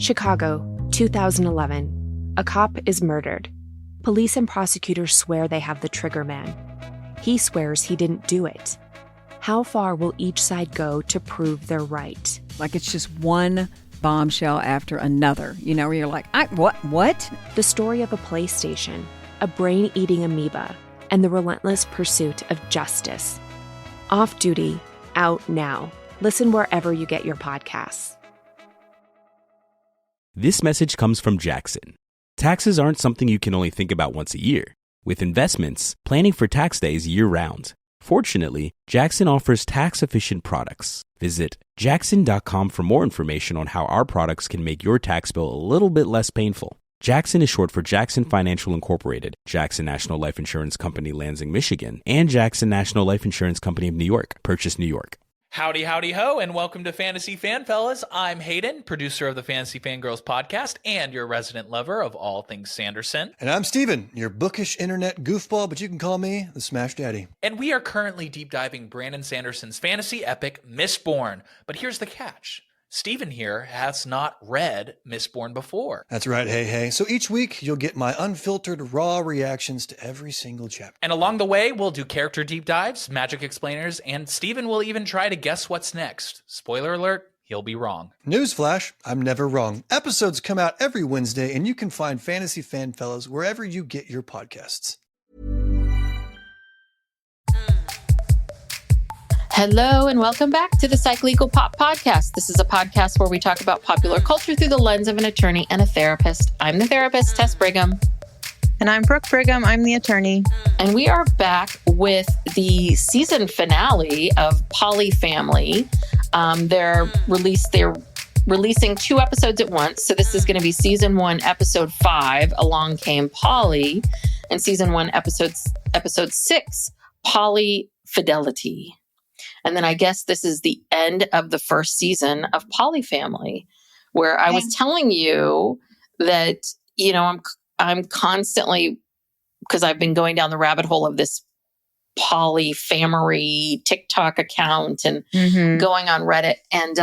Chicago, 2011. A cop is murdered. Police and prosecutors swear they have the trigger man. He swears he didn't do it. How far will each side go to prove they're right? Like it's just one bombshell after another, where you're like, what? The story of a PlayStation, a brain-eating amoeba, and the relentless pursuit of justice. Off Duty, out now. Listen wherever you get your podcasts. This message comes from Jackson. Taxes aren't something you can only think about once a year. With investments, planning for tax day is year-round. Fortunately, Jackson offers tax-efficient products. Visit jackson.com for more information on how our products can make your tax bill a little bit less painful. Jackson is short for Jackson Financial Incorporated, Jackson National Life Insurance Company, Lansing, Michigan, and Jackson National Life Insurance Company of New York, Purchase, New York. Howdy, howdy, ho, and welcome to Fantasy Fan Fellas. I'm Hayden, producer of the Fantasy Fangirls podcast and your resident lover of all things Sanderson. And I'm Steven, your bookish internet goofball, but you can call me the Smash Daddy. And we are currently deep diving Brandon Sanderson's fantasy epic, Mistborn. But here's the catch. Steven here has not read Mistborn before. That's right, hey. So each week, you'll get my unfiltered, raw reactions to every single chapter. And along the way, we'll do character deep dives, magic explainers, and Steven will even try to guess what's next. Spoiler alert, he'll be wrong. Newsflash, I'm never wrong. Episodes come out every Wednesday, and you can find Fantasy Fan Fellas wherever you get your podcasts. Hello and welcome back to the Psych Legal Pop Podcast. This is a podcast where we talk about popular culture through the lens of an attorney and a therapist. I'm the therapist, Tess Brigham. And I'm Brooke Brigham. I'm the attorney. And we are back with the season finale of Polyfamily. They're releasing 2 episodes at once. So this is going to be season 1, episode 5, Along Came Polly, and season 1, episode 6, Polyfidelity. And then I guess this is the end of the first season of Polyfamily, where I was telling you that, I'm constantly, because I've been going down the rabbit hole of this Polyfamily TikTok account and going on Reddit. And,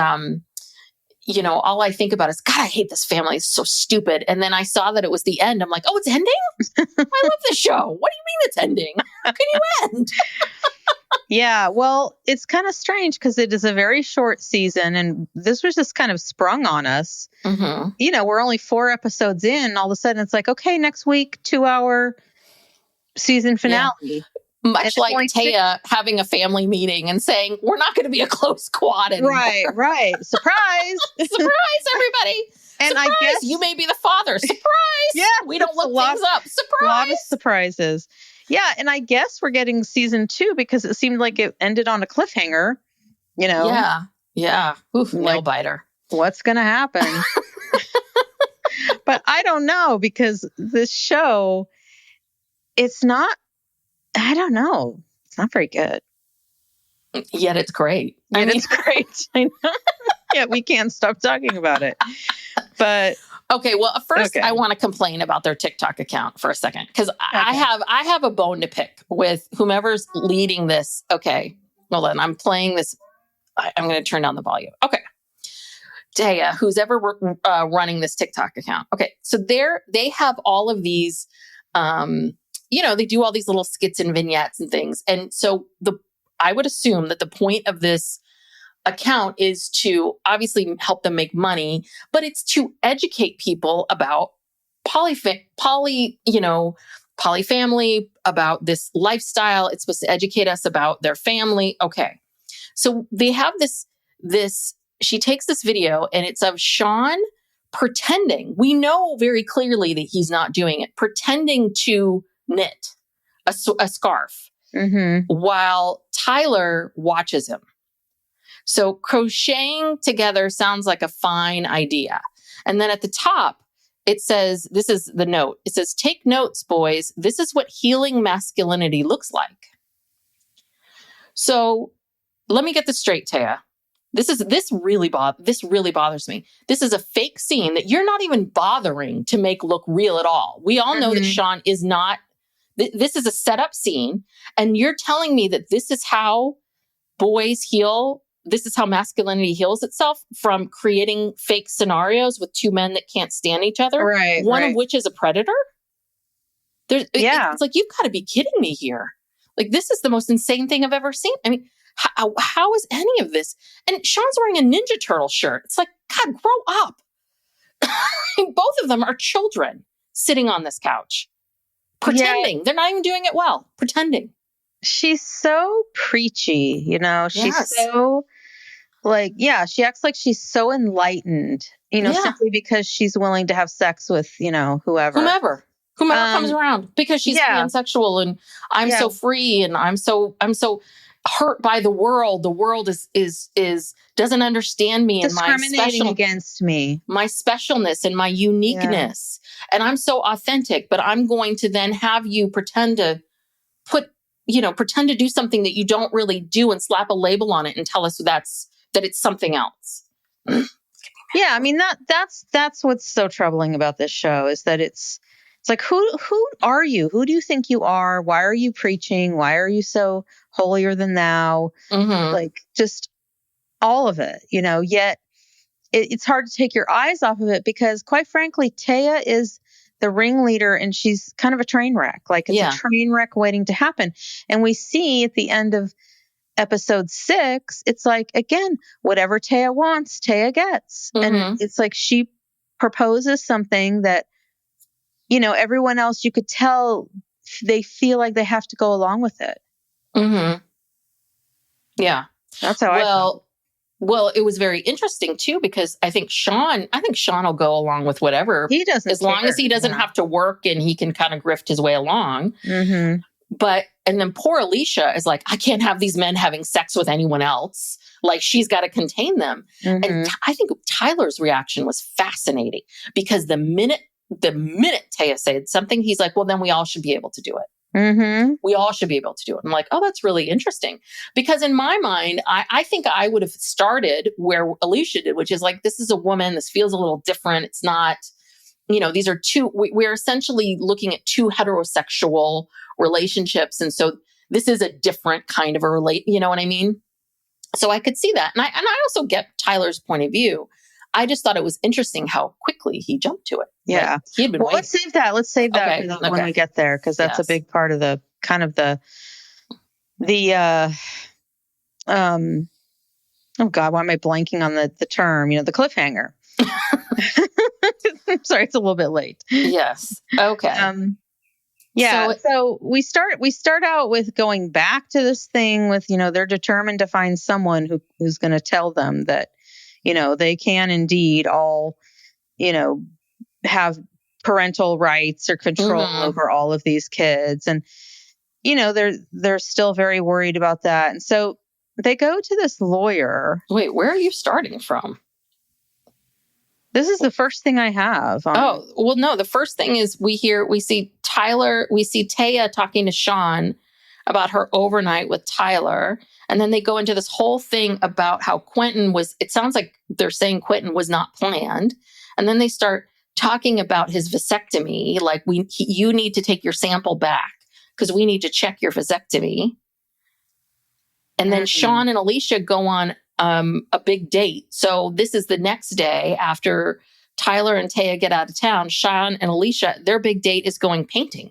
all I think about is, God, I hate this family. It's so stupid. And then I saw that it was the end. I'm like, oh, it's ending? I love this show. What do you mean it's ending? How can you end? Yeah, well, it's kind of strange because it is a very short season and this was just kind of sprung on us. Mm-hmm. We're only 4 episodes in. All of a sudden it's like, okay, next week, 2-hour season finale. Yeah. Much like Taya having a family meeting and saying, we're not going to be a close squad anymore. Right. Surprise. Surprise, everybody. And surprise, I guess you may be the father. Surprise. Yeah. We don't look things up. Surprise. A lot of surprises. Yeah. And I guess we're getting season 2 because it seemed like it ended on a cliffhanger, Yeah. Oof, nail biter. What's going to happen? But I don't know because this show, I don't know. It's not very good. Yet it's great. It's great. I know. Yeah, we can't stop talking about it. But okay, well, first I want to complain about their TikTok account for a second because I have a bone to pick with whomever's leading this. Okay, hold on. I'm playing this. I'm going to turn down the volume. Okay, Taya, who's ever running this TikTok account. Okay, so they have all of these. They do all these little skits and vignettes and things, and so I would assume that the point of this account is to obviously help them make money, but it's to educate people about polyfamily, about this lifestyle. It's supposed to educate us about their family. Okay. So they have this, she takes this video and it's of Sean pretending, we know very clearly that he's not doing it, pretending to knit a scarf while Tyler watches him. So crocheting together sounds like a fine idea. And then at the top, it says, this is the note. It says, take notes, boys. This is what healing masculinity looks like. So let me get this straight, Taya. This really bothers me. This is a fake scene that you're not even bothering to make look real at all. We all know that Sean is not, this is a setup scene. And you're telling me that this is how boys heal this is how masculinity heals itself, from creating fake scenarios with two men that can't stand each other. Right. One of which is a predator. Yeah. It's like, you've got to be kidding me here. Like, this is the most insane thing I've ever seen. I mean, how is any of this? And Sean's wearing a Ninja Turtle shirt. It's like, God, grow up. Both of them are children sitting on this couch, pretending. They're not even doing it well, pretending. She's so preachy, you know, she's so like, she acts like she's so enlightened, you know, simply because she's willing to have sex with, you know, whomever comes around, because she's pansexual, and I'm so free, and I'm so hurt by the world. The world is doesn't understand me and discriminating against me, my specialness and my uniqueness. And I'm so authentic, but I'm going to then have you pretend to do something that you don't really do and slap a label on it and tell us that it's something else. Yeah. I mean, that's what's so troubling about this show, is that it's like, who are you? Who do you think you are? Why are you preaching? Why are you so holier than thou? Mm-hmm. Like, just all of it, you know, yet it's hard to take your eyes off of it, because quite frankly, Taya is the ringleader, and she's kind of a train wreck. Like, it's a train wreck waiting to happen. And we see at the end of episode 6, it's like, again, whatever Taya wants, Taya gets. Mm-hmm. And it's like, she proposes something that, you know, everyone else, you could tell they feel like they have to go along with it. Mm-hmm. Yeah. That's how I feel. Well, it was very interesting too, because I think Sean will go along with whatever he doesn't, as long as he doesn't have to work and he can kind of grift his way along. Mm-hmm. And then poor Alysia is like, I can't have these men having sex with anyone else. Like, she's got to contain them. Mm-hmm. And I think Tyler's reaction was fascinating, because the minute Taya said something, he's like, well, then we all should be able to do it. Mm-hmm. We all should be able to do it. I'm like, oh, that's really interesting. Because in my mind, I think I would have started where Alysia did, which is like, this is a woman. This feels a little different. It's not, you know, these are we're essentially looking at two heterosexual relationships. And so this is a different kind of you know what I mean? So I could see that. And I also get Tyler's point of view. I just thought it was interesting how quickly he jumped to it. Yeah. Like, he had been waiting. Let's save that. When we get there, because that's a big part of the kind of the oh God, why am I blanking on the term? You know, the cliffhanger. I'm sorry, it's a little bit late. Yes. Okay. So we start out with going back to this thing with, you know, they're determined to find someone who's going to tell them that, you know, they can indeed all, you know, have parental rights or control over all of these kids. And, you know, they're still very worried about that. And so they go to this lawyer. Wait, where are you starting from? This is the first thing I have. No, the first thing is we see Taya talking to Sean about her overnight with Tyler. And then they go into this whole thing about how it sounds like they're saying Quentin was not planned. And then they start talking about his vasectomy. Like, you need to take your sample back because we need to check your vasectomy. And then Sean and Alysia go on a big date. So this is the next day after Tyler and Taya get out of town. Sean and Alysia, their big date is going painting.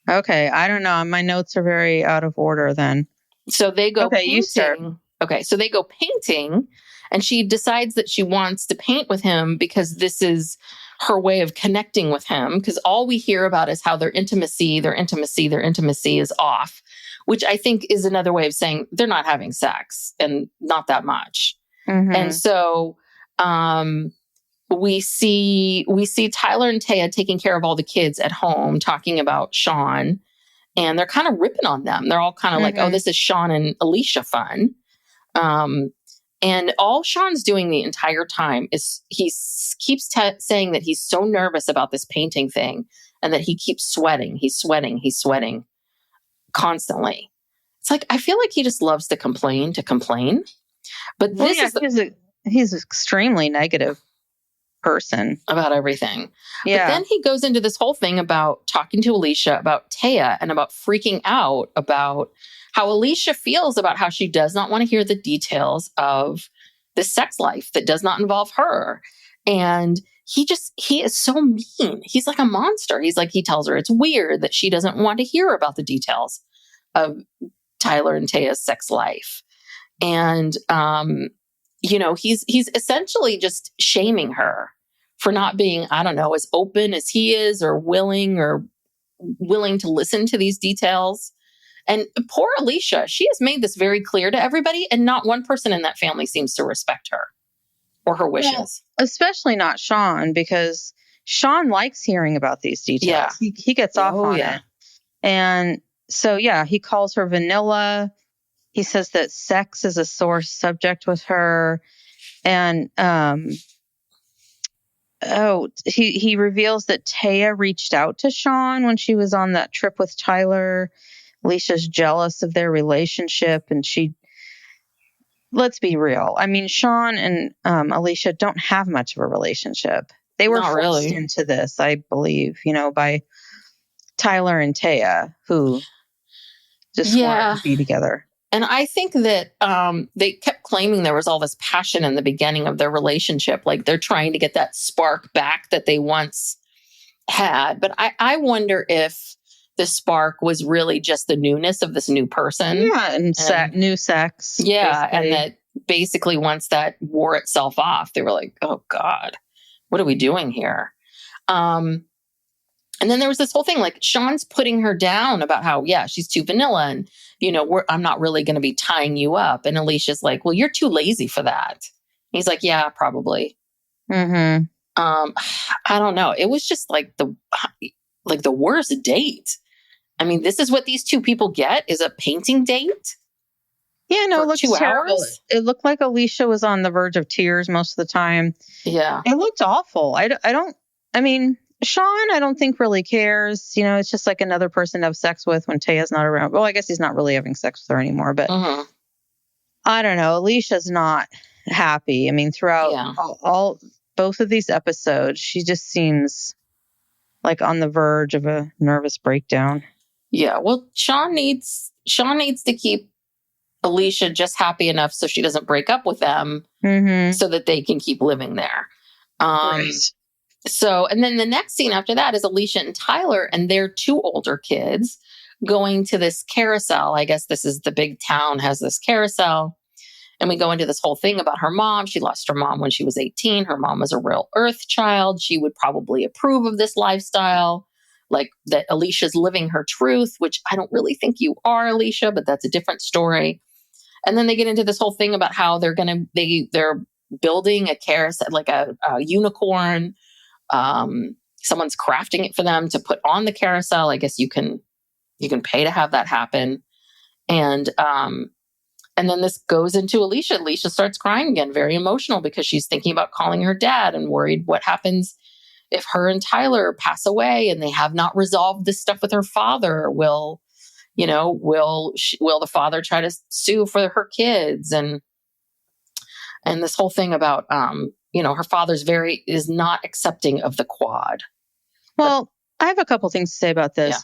Okay, I don't know. My notes are very out of order then. So they go painting. You start. Okay, so they go painting, and she decides that she wants to paint with him because this is her way of connecting with him. Because all we hear about is how their intimacy is off, which I think is another way of saying they're not having sex, and not that much. Mm-hmm. And so we see Tyler and Taya taking care of all the kids at home, talking about Sean, and they're kind of ripping on them. They're all kind of like, oh, this is Sean and Alysia fun. And all Sean's doing the entire time is he keeps saying that he's so nervous about this painting thing, and that he keeps sweating. He's sweating constantly. It's like, I feel like he just loves to complain. But he's extremely negative person about everything. Yeah. But then he goes into this whole thing about talking to Alysia, about Taya, and about freaking out about how Alysia feels about how she does not want to hear the details of this sex life that does not involve her. And he is so mean. He's like a monster. He's like, he tells her it's weird that she doesn't want to hear about the details of Tyler and Taya's sex life. And, he's essentially just shaming her for not being, I don't know, as open as he is or willing to listen to these details. And poor Alysia, she has made this very clear to everybody, and not one person in that family seems to respect her or her wishes. Yeah, especially not Sean, because Sean likes hearing about these details. Yeah. He gets off on it. And so, he calls her vanilla. He says that sex is a sore subject with her. And, he reveals that Taya reached out to Sean when she was on that trip with Tyler. Alicia's jealous of their relationship, and let's be real. I mean, Sean and Alysia don't have much of a relationship. They were forced into this, I believe, by Tyler and Taya, who just wanted to be together. And I think that they kept claiming there was all this passion in the beginning of their relationship. Like they're trying to get that spark back that they once had. But I wonder if the spark was really just the newness of this new person. Yeah, and new sex. Yeah, basically. And that basically once that wore itself off, they were like, oh God, what are we doing here? And then there was this whole thing, like Sean's putting her down about how, she's too vanilla and, I'm not really going to be tying you up. And Alicia's like, well, you're too lazy for that. He's like, yeah, probably. Mm-hmm. I don't know. It was just like the worst date. I mean, this is what these two people get, is a painting date. Yeah, no, it looked 2 terrible. hours. It looked like Alysia was on the verge of tears most of the time. Yeah. It looked awful. Sean, I don't think really cares. It's just like another person to have sex with when Taya's not around. Well, I guess he's not really having sex with her anymore, but I don't know. Alicia's not happy. I mean, throughout both of these episodes, she just seems like on the verge of a nervous breakdown. Yeah. Well, Sean needs to keep Alysia just happy enough so she doesn't break up with them, so that they can keep living there. Right. So, and then the next scene after that is Alysia and Tyler and their 2 older kids going to this carousel. I guess this is the big town has this carousel. And we go into this whole thing about her mom. She lost her mom when she was 18. Her mom was a real earth child. She would probably approve of this lifestyle, like that Alicia's living her truth, which I don't really think you are, Alysia, but that's a different story. And then they get into this whole thing about how they're building a carousel, like a unicorn. Someone's crafting it for them to put on the carousel. I guess you can pay to have that happen. And then this goes into Alysia. Alysia starts crying again, very emotional, because she's thinking about calling her dad and worried what happens if her and Tyler pass away and they have not resolved this stuff with her father. Will the father try to sue for her kids? And this whole thing about, her father's is not accepting of the quad. Well, I have a couple things to say about this. Yeah.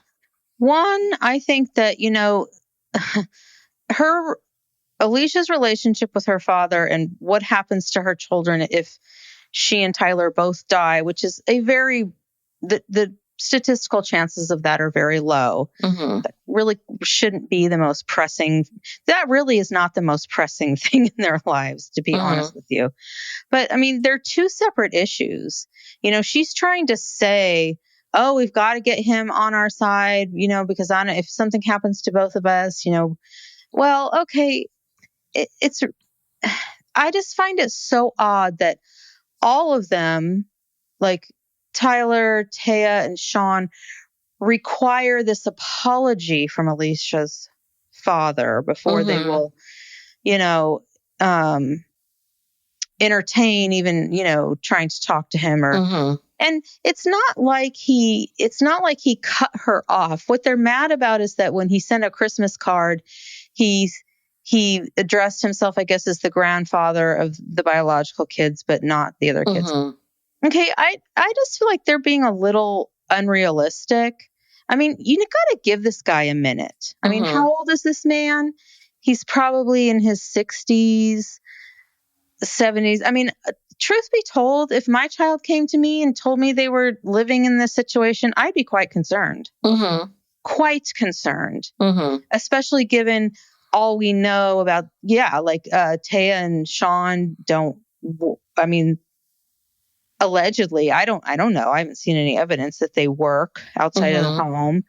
One, I think that, Alicia's relationship with her father and what happens to her children if she and Tyler both die, which is the statistical chances of that are very low. That really shouldn't be the most pressing. That really is not the most pressing thing in their lives, to be honest with you. But I mean, they're 2 separate issues. She's trying to say, oh, we've got to get him on our side, because if something happens to both of us, well, okay. I just find it so odd that all of them, like Tyler, Taya, and Sean, require this apology from Alicia's father before they will, entertain even, trying to talk to him or, and it's not like he cut her off. What they're mad about is that when he sent a Christmas card, he addressed himself, I guess, as the grandfather of the biological kids, but not the other kids. Okay, I just feel like they're being a little unrealistic. I mean, you got to give this guy a minute. I mean, how old is this man? He's probably in his 60s, 70s. I mean, truth be told, if my child came to me and told me they were living in this situation, I'd be quite concerned. Quite concerned, especially given all we know about, Taya and Sean allegedly, I don't know. I haven't seen any evidence that they work outside of the home,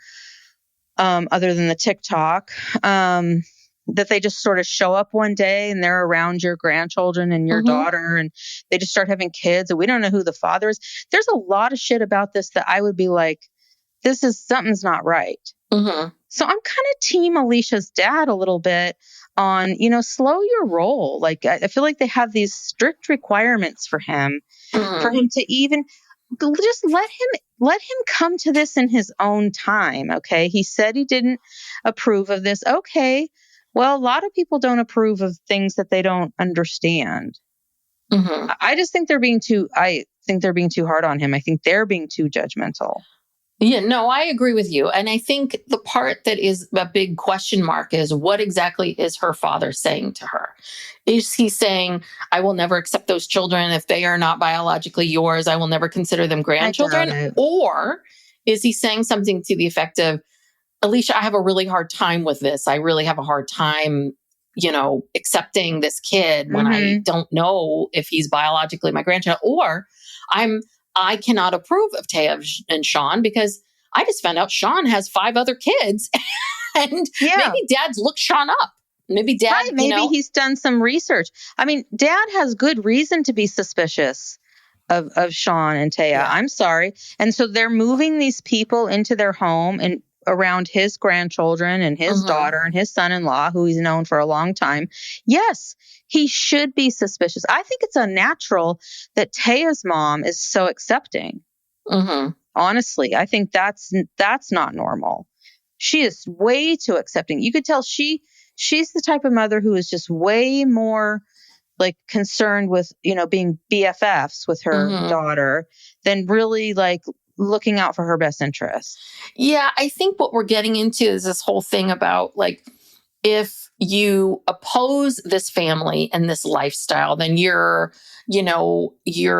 other than the TikTok, that they just sort of show up one day and they're around your grandchildren and your daughter and they just start having kids and we don't know who the father is. There's a lot of shit about this that I would be like, something's not right. So I'm kind of team Alicia's dad a little bit on, slow your roll. Like, I feel like they have these strict requirements for him, for him to even just let him come to this in his own time. Okay. He said he didn't approve of this. Okay. Well, a lot of people don't approve of things that they don't understand. I just think they're being too hard on him. I think they're being too judgmental. Yeah, no, I agree with you. And I think the part that is a big question mark is what exactly is her father saying to her? Is he saying, I will never accept those children if they are not biologically yours? I will never consider them grandchildren? Or is he saying something to the effect of, Alicia, I have a really hard time with this. I really have a hard time, accepting this kid when I don't know if he's biologically my grandchild, or I cannot approve of Taya and Sean because I just found out Sean has 5 other kids and maybe dad's looked Sean up. Maybe dad, maybe he's done some research. I mean, dad has good reason to be suspicious of Sean and Taya. Yeah. I'm sorry. And so they're moving these people into their home and around his grandchildren and his daughter and his son-in-law, who he's known for a long time. Yes, he should be suspicious. I think it's unnatural that Taya's mom is so accepting. Honestly, I think that's not normal. She is way too accepting. You could tell she's the type of mother who is just way more like concerned with, being BFFs with her daughter than really like looking out for her best interest. Yeah, I think what we're getting into is this whole thing about like, if you oppose this family and this lifestyle, then you're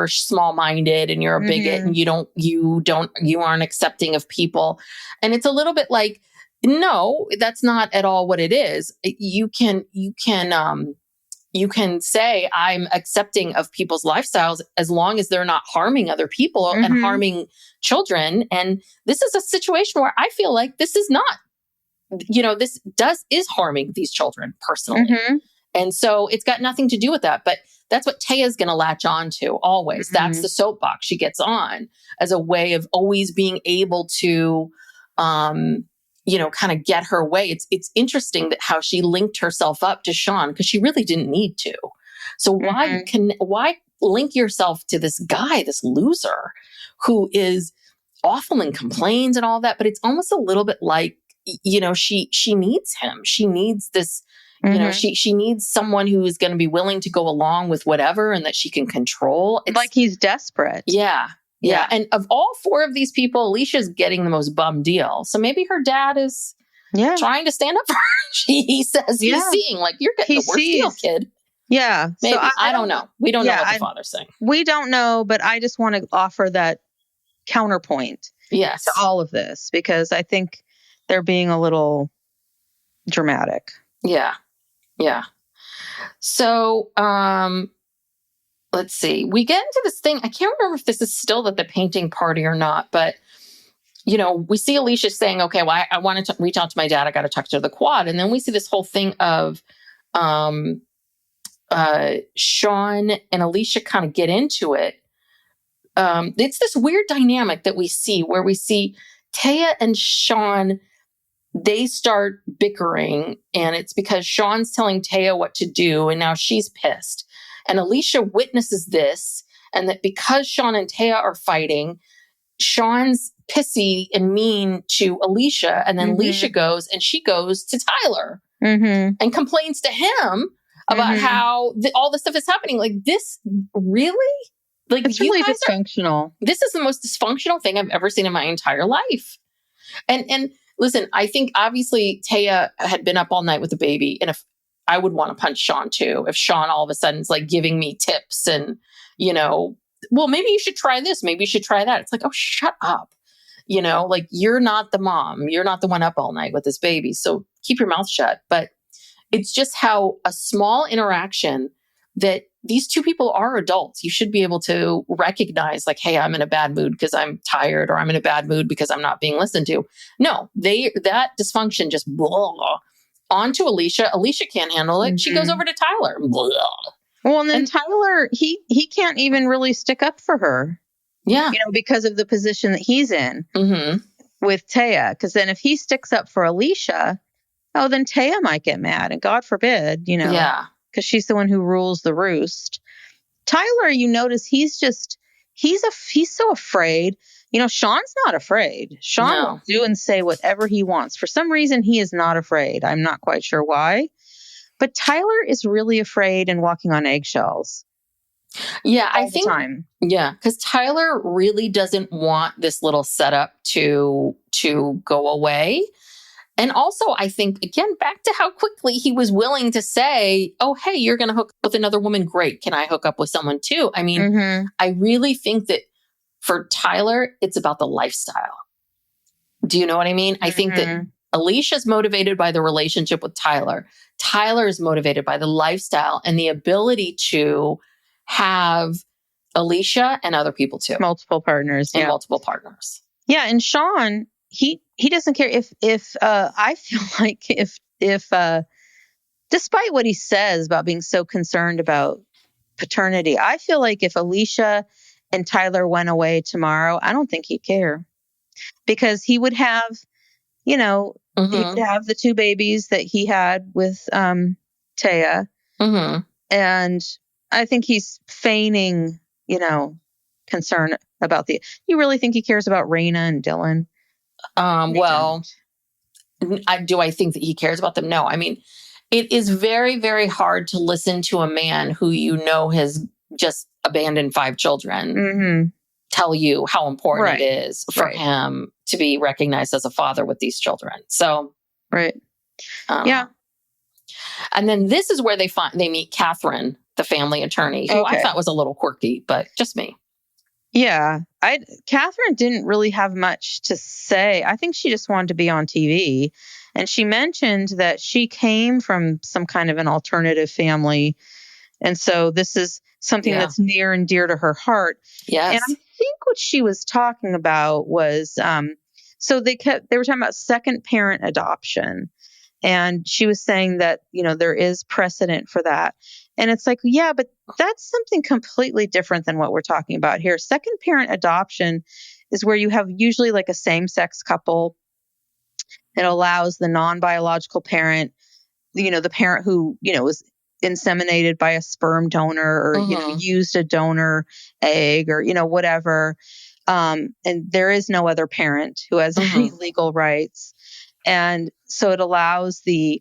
small-minded and you're a bigot and you aren't accepting of people. And it's a little bit like, no, that's not at all what it is. You can say I'm accepting of people's lifestyles as long as they're not harming other people and harming children. And this is a situation where I feel like this is not, this is harming these children personally. And so it's got nothing to do with that. But that's what Taya's going to latch on to always. That's the soapbox she gets on as a way of always being able to, kind of get her way. It's interesting that how she linked herself up to Sean because she really didn't need to. So why link yourself to this guy, this loser who is awful and complains and all that? But it's almost a little bit like, she needs him. She needs this, she needs someone who is going to be willing to go along with whatever and that she can control. It's like he's desperate. Yeah. And of all 4 of these people, Alicia's getting the most bum deal. So maybe her dad is trying to stand up for her. He says he's seeing like, you're getting the worst deal, kid. Yeah. Maybe. So I don't know. We don't know what the father's saying. We don't know, but I just want to offer that counterpoint to all of this because I think they're being a little dramatic. Yeah. So, let's see. We get into this thing. I can't remember if this is still at the painting party or not, but, we see Alysia saying, okay, well, I wanted to reach out to my dad. I got to talk to the quad. And then we see this whole thing of Sean and Alysia kind of get into it. It's this weird dynamic that we see where we see Taya and Sean, they start bickering, and it's because Sean's telling Taya what to do, and now she's pissed. And Alysia witnesses this, and that because Sean and Taya are fighting, Sean's pissy and mean to Alysia, and then Alysia goes to Tyler and complains to him about how all this stuff is happening. Like, this really? Like, it's really dysfunctional. This is the most dysfunctional thing I've ever seen in my entire life. And listen, I think obviously Taya had been up all night with the baby. And if I would want to punch Sean too, if Sean all of a sudden is like giving me tips and, well, maybe you should try this. Maybe you should try that. It's like, oh, shut up. Like you're not the mom. You're not the one up all night with this baby. So keep your mouth shut. But it's just how a small interaction that these two people are adults. You should be able to recognize like, hey, I'm in a bad mood because I'm tired, or I'm in a bad mood because I'm not being listened to. No, that dysfunction just blah, onto Alysia. Alysia can't handle it. Mm-hmm. She goes over to Tyler. Blah. Well, and then Tyler, he can't even really stick up for her. Yeah. Because of the position that he's in with Taya. Because then if he sticks up for Alysia, then Taya might get mad. And God forbid, Yeah. Because she's the one who rules the roost. Tyler, you notice he's so afraid. Sean's not afraid. Sean will do and say whatever he wants. For some reason, he is not afraid. I'm not quite sure why. But Tyler is really afraid and walking on eggshells. Yeah, I think. Time. Yeah, because Tyler really doesn't want this little setup to go away. And also, I think, again, back to how quickly he was willing to say, oh, hey, you're going to hook up with another woman. Great. Can I hook up with someone too? I mean, I really think that for Tyler, it's about the lifestyle. Do you know what I mean? I think that Alicia's motivated by the relationship with Tyler. Tyler is motivated by the lifestyle and the ability to have Alysia and other people too. Multiple partners. And multiple partners. Yeah. And Sean, he doesn't care if I feel like if despite what he says about being so concerned about paternity, I feel like if Alysia and Tyler went away tomorrow, I don't think he'd care, because he would have, he would have the two babies that he had with Taya. And I think he's feigning, concern about you really think he cares about Raina and Dylan? Well, do I think that he cares about them? No. I mean, it is very, very hard to listen to a man who has just abandoned 5 children tell you how important it is for him to be recognized as a father with these children. So, yeah. And then this is where they meet Catherine, the family attorney, who I thought was a little quirky, but just me. Yeah. Catherine didn't really have much to say. I think she just wanted to be on TV. And she mentioned that she came from some kind of an alternative family. And so this is something that's near and dear to her heart. Yes. And I think what she was talking about was, so they were talking about second parent adoption. And she was saying that, there is precedent for that. And it's like, yeah, but that's something completely different than what we're talking about here. Second parent adoption is where you have usually like a same-sex couple. It allows the non-biological parent, the parent who, was inseminated by a sperm donor or, used a donor egg or, whatever. And there is no other parent who has any legal rights. And so it allows the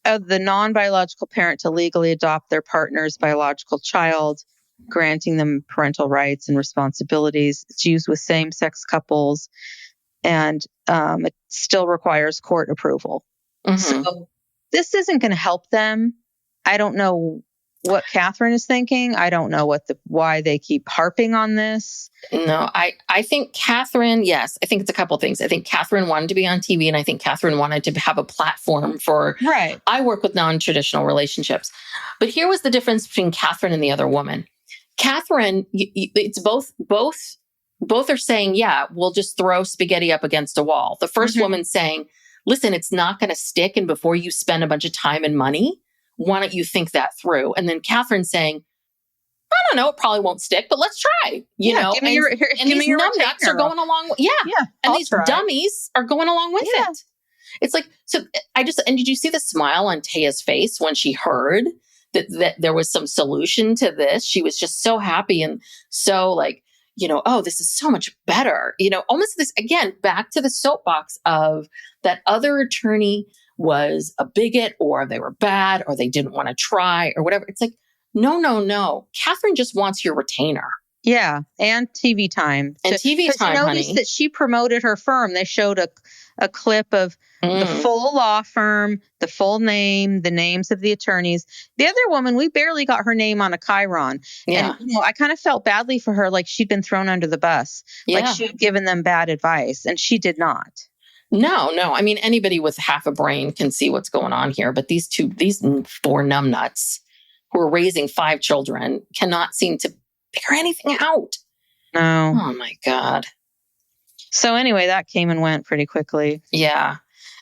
non-biological parent to legally adopt their partner's biological child, granting them parental rights and responsibilities. It's used with same-sex couples, and it still requires court approval. So this isn't going to help them. I don't know what Catherine is thinking. I don't know why they keep harping on this. No, I think Catherine, yes, I think it's a couple things. I think Catherine wanted to be on TV, and I think Catherine wanted to have a platform for, I work with non-traditional relationships. But here was the difference between Catherine and the other woman. Catherine, it's both are saying, yeah, we'll just throw spaghetti up against a wall. The first woman saying, listen, it's not going to stick. And before you spend a bunch of time and money, why don't you think that through? And then Catherine saying, I don't know, it probably won't stick, but let's try. These numbnuts are going along. And these dummies are going along with it. It's like, and did you see the smile on Taya's face when she heard that there was some solution to this? She was just so happy and so like, oh, this is so much better. Almost this, again, back to the soapbox of that other attorney was a bigot, or they were bad, or they didn't want to try, or whatever. It's like, no. Catherine just wants your retainer. Yeah, and TV time. And TV time, honey. That she promoted her firm. They showed a clip of the full law firm, the full name, the names of the attorneys. The other woman, we barely got her name on a chyron. Yeah. And I kind of felt badly for her, like she'd been thrown under the bus, like she'd given them bad advice, and she did not. No. I mean, anybody with half a brain can see what's going on here. But these 4 numbnuts who are raising 5 children cannot seem to figure anything out. No. Oh, my God. So anyway, that came and went pretty quickly. Yeah.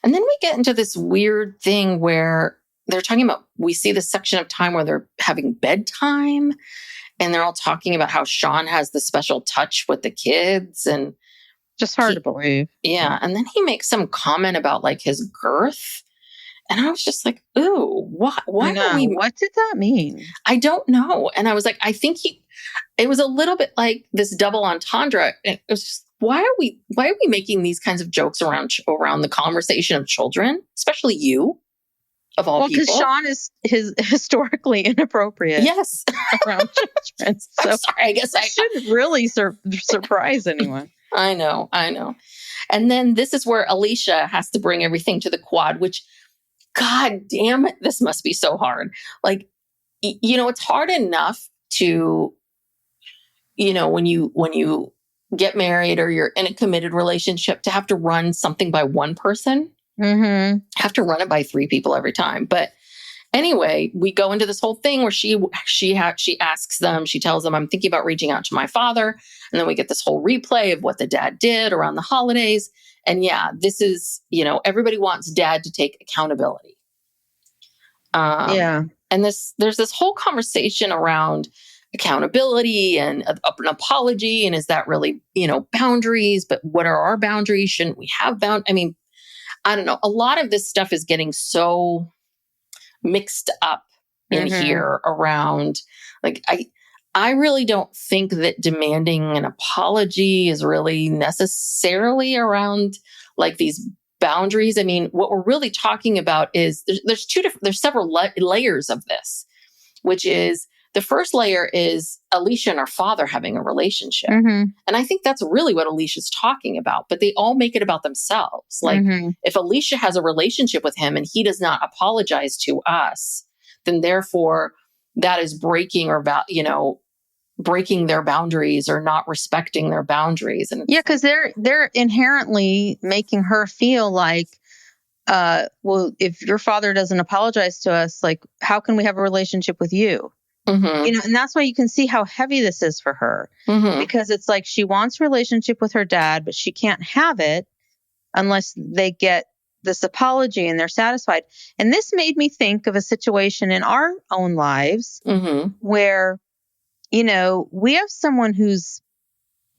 And then we get into this weird thing where they're talking about, we see this section of time where they're having bedtime and they're all talking about how Sean has the special touch with the kids and just hard to believe. Yeah. And then he makes some comment about like his girth. And I was just like, ooh, why are we? What did that mean? I don't know. And I was like, I think it was a little bit like this double entendre. It was just, why are we making these kinds of jokes around the conversation of children, especially you, of all people? Well, because Sean is historically inappropriate. Yes. Around children. So I'm sorry, I guess I shouldn't really surprise anyone. I know. And then this is where Alysia has to bring everything to the quad, which, God damn it, this must be so hard. Like, it's hard enough to, when you get married or you're in a committed relationship, to have to run something by one person, have to run it by 3 people every time. But anyway, we go into this whole thing where she asks them, she tells them, I'm thinking about reaching out to my father. And then we get this whole replay of what the dad did around the holidays. And yeah, this is, everybody wants dad to take accountability. And there's this whole conversation around accountability and an apology. And is that really, boundaries? But what are our boundaries? Shouldn't we have boundaries? I mean, I don't know. A lot of this stuff is getting so mixed up in here around, like, I really don't think that demanding an apology is really necessarily around like these boundaries. I mean, what we're really talking about is there's several layers of this, which is the first layer is Alysia and her father having a relationship. And I think that's really what Alicia's talking about, but they all make it about themselves. Like if Alysia has a relationship with him and he does not apologize to us, then therefore that is breaking their boundaries or not respecting their boundaries. And because they're inherently making her feel like, well, if your father doesn't apologize to us, like, how can we have a relationship with you? And that's why you can see how heavy this is for her, because it's like she wants a relationship with her dad, but she can't have it unless they get this apology and they're satisfied. And this made me think of a situation in our own lives where, we have someone who's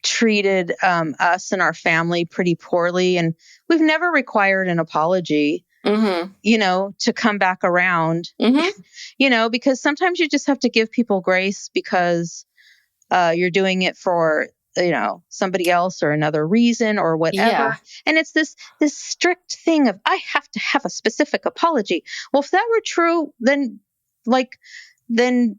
treated us and our family pretty poorly, and we've never required an apology, to come back around, because sometimes you just have to give people grace because you're doing it for, somebody else or another reason or whatever. Yeah. And it's this strict thing of, I have to have a specific apology. Well, if that were true, then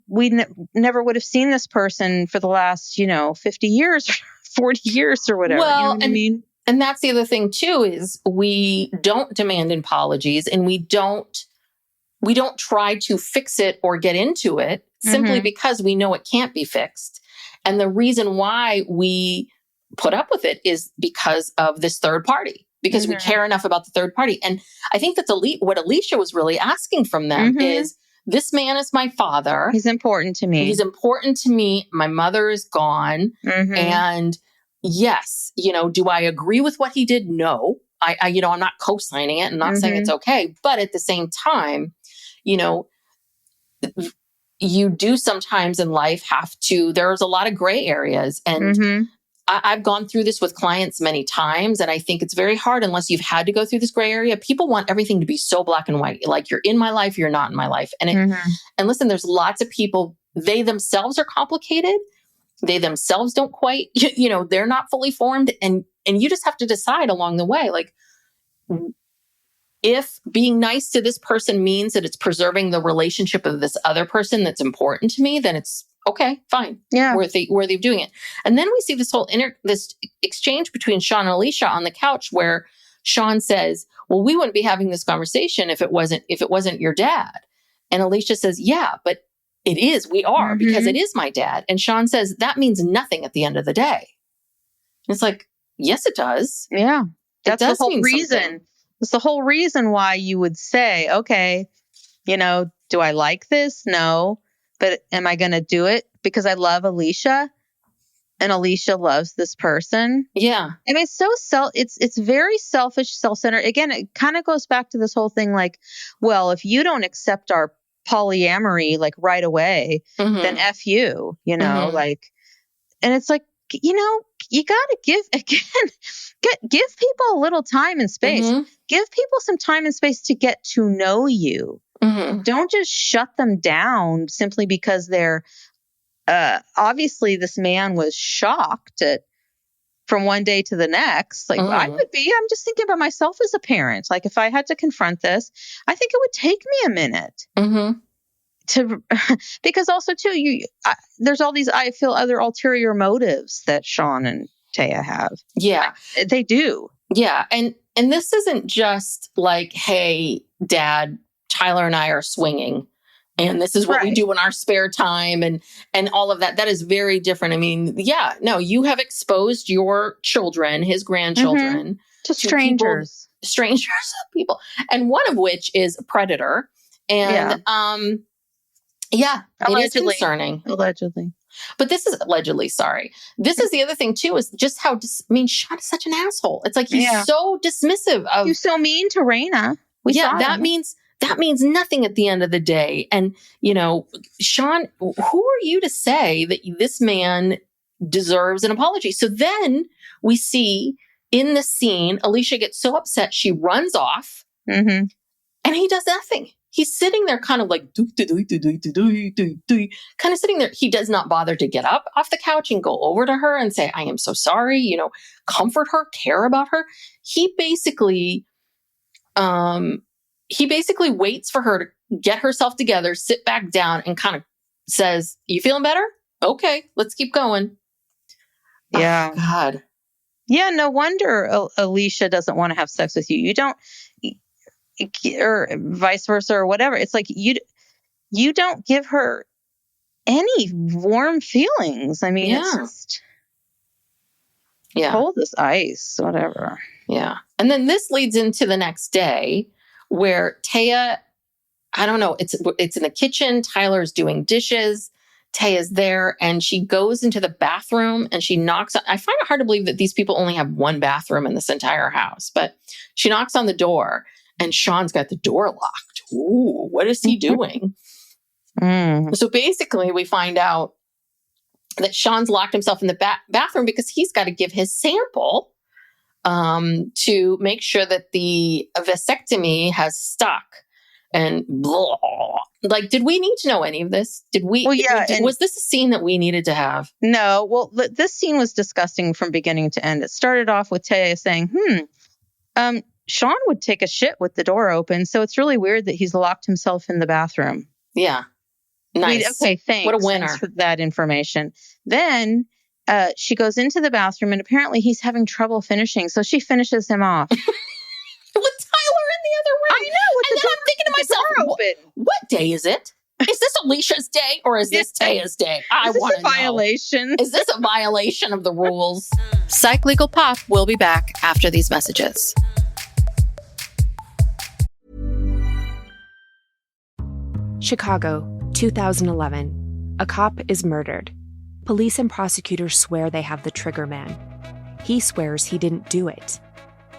we never would have seen this person for the last, 50 years, 40 years or whatever. Well, you know what I mean? And that's the other thing too, is we don't demand apologies and we don't try to fix it or get into it simply because we know it can't be fixed. And the reason why we put up with it is because of this third party, because we care enough about the third party. And I think that's what Alysia was really asking from them is, this man is my father. He's important to me. My mother is gone. And yes, do I agree with what he did? No. I'm not co-signing it and not saying it's okay. But at the same time, you do sometimes in life have to, there's a lot of gray areas. And I've gone through this with clients many times. And I think it's very hard unless you've had to go through this gray area. People want everything to be so black and white. Like, you're in my life, you're not in my life. And and listen, there's lots of people, they themselves are complicated. They themselves don't quite, they're not fully formed. And you just have to decide along the way, like, if being nice to this person means that it's preserving the relationship of this other person that's important to me, then it's okay, fine. Yeah. Worthy of doing it. And then we see this whole this exchange between Sean and Alysia on the couch where Sean says, well, we wouldn't be having this conversation if it wasn't your dad. And Alysia says, yeah, but it is. We are, because it is my dad. And Sean says, that means nothing at the end of the day. And it's like, yes, it does. Yeah. That's the whole reason. Something. It's the whole reason why you would say, okay, do I like this? No. But am I going to do it because I love Alysia and Alysia loves this person? Yeah. I mean, it's very selfish, self-centered. Again, it kind of goes back to this whole thing like, well, if you don't accept our polyamory like right away, then F you, like, and it's like, you got to give people a little time and space. Give people some time and space to get to know you. Don't just shut them down simply because they're, obviously this man was shocked from one day to the next. Like I would be, I'm just thinking about myself as a parent. Like if I had to confront this, I think it would take me a minute because also too, there's all these, I feel, other ulterior motives that Sean and Taya have. Yeah. They do. Yeah. And this isn't just like, hey, Dad, Tyler and I are swinging and this is what we do in our spare time and all of that. That is very different. I mean, yeah, no, you have exposed your children, his grandchildren to strangers, people. And one of which is a predator. And, it is concerning. Allegedly. But this is allegedly, sorry. This is the other thing too, is just how, Sean is such an asshole. It's like, he's so dismissive of. He's so mean to Raina. That means nothing at the end of the day. And, Sean, who are you to say that this man deserves an apology? So then we see in the scene, Alysia gets so upset, she runs off and he does nothing. He's sitting there kind of like, kind of sitting there. He does not bother to get up off the couch and go over to her and say, I am so sorry, comfort her, care about her. He basically waits for her to get herself together, sit back down and kind of says, you feeling better? Okay, let's keep going. Yeah. Oh, God. Yeah, no wonder Alysia doesn't want to have sex with you. You don't, or vice versa or whatever. It's like you don't give her any warm feelings. I mean, it's just cold as ice, whatever. Yeah. And then this leads into the next day where Taya, I don't know, it's in the kitchen. Tyler's doing dishes. Taya's there and she goes into the bathroom and she knocks on. I find it hard to believe that these people only have one bathroom in this entire house, but she knocks on the door and Sean's got the door locked. Ooh, what is he doing? So basically we find out that Sean's locked himself in the bathroom because he's got to give his sample to make sure that the vasectomy has stuck. And blah. Like, did we need to know any of this? Did we? Well, yeah. Was this a scene that we needed to have? No. Well, this scene was disgusting from beginning to end. It started off with Taya saying, Sean would take a shit with the door open. So it's really weird that he's locked himself in the bathroom. Yeah. Nice. Okay, thanks. What a winner. Thanks for that information. Then she goes into the bathroom and apparently he's having trouble finishing. So she finishes him off. With Tyler in the other room. I know. And then I'm thinking to myself, what day is it? Is this Alicia's day or is this Taya's day? I want to know. Violation? Is this a violation of the rules? Psych Legal Pop will be back after these messages. Chicago, 2011. A cop is murdered. Police and prosecutors swear they have the trigger man. He swears he didn't do it.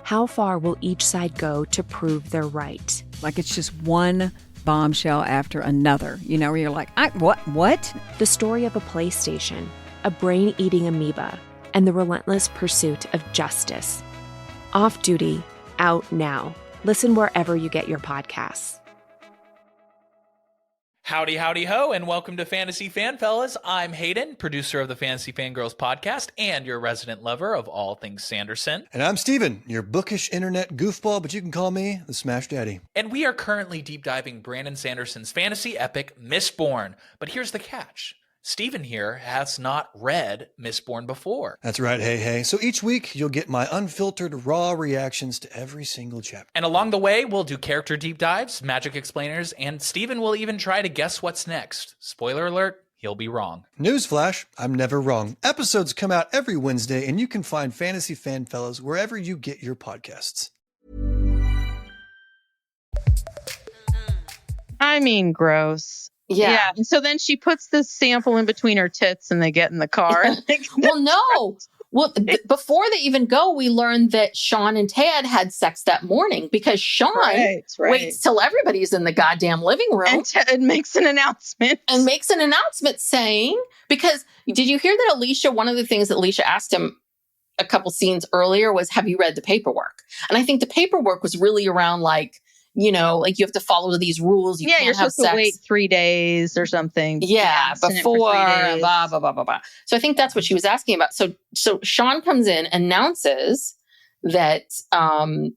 How far will each side go to prove they're right? Like it's just one bombshell after another, where you're like, what? The story of a PlayStation, a brain-eating amoeba, and the relentless pursuit of justice. Off Duty, out now. Listen wherever you get your podcasts. Howdy, howdy, ho, and welcome to Fantasy Fan Fellas. I'm Hayden, producer of the Fantasy Fangirls podcast and your resident lover of all things Sanderson. And I'm Steven, your bookish internet goofball, but you can call me the Smash Daddy. And we are currently deep diving Brandon Sanderson's fantasy epic, Mistborn. But here's the catch. Stephen here has not read Mistborn before. That's right, hey. So each week, you'll get my unfiltered, raw reactions to every single chapter. And along the way, we'll do character deep dives, magic explainers, and Stephen will even try to guess what's next. Spoiler alert, he'll be wrong. Newsflash, I'm never wrong. Episodes come out every Wednesday, and you can find Fantasy Fanfellows wherever you get your podcasts. I mean, gross. Yeah. And so then she puts this sample in between her tits and they get in the car. Well, no. Well, before they even go, we learned that Sean and Taya had sex that morning because Sean waits till everybody's in the goddamn living room. And makes an announcement. Saying, because did you hear that Alysia, one of the things that Alysia asked him a couple scenes earlier was, have you read the paperwork? And I think the paperwork was really around like, you know, like you have to follow these rules. You can't you're have supposed sex. to wait 3 days or something. Yeah, before blah, blah, blah, blah, blah. So I think that's what she was asking about. So Sean comes in, announces that,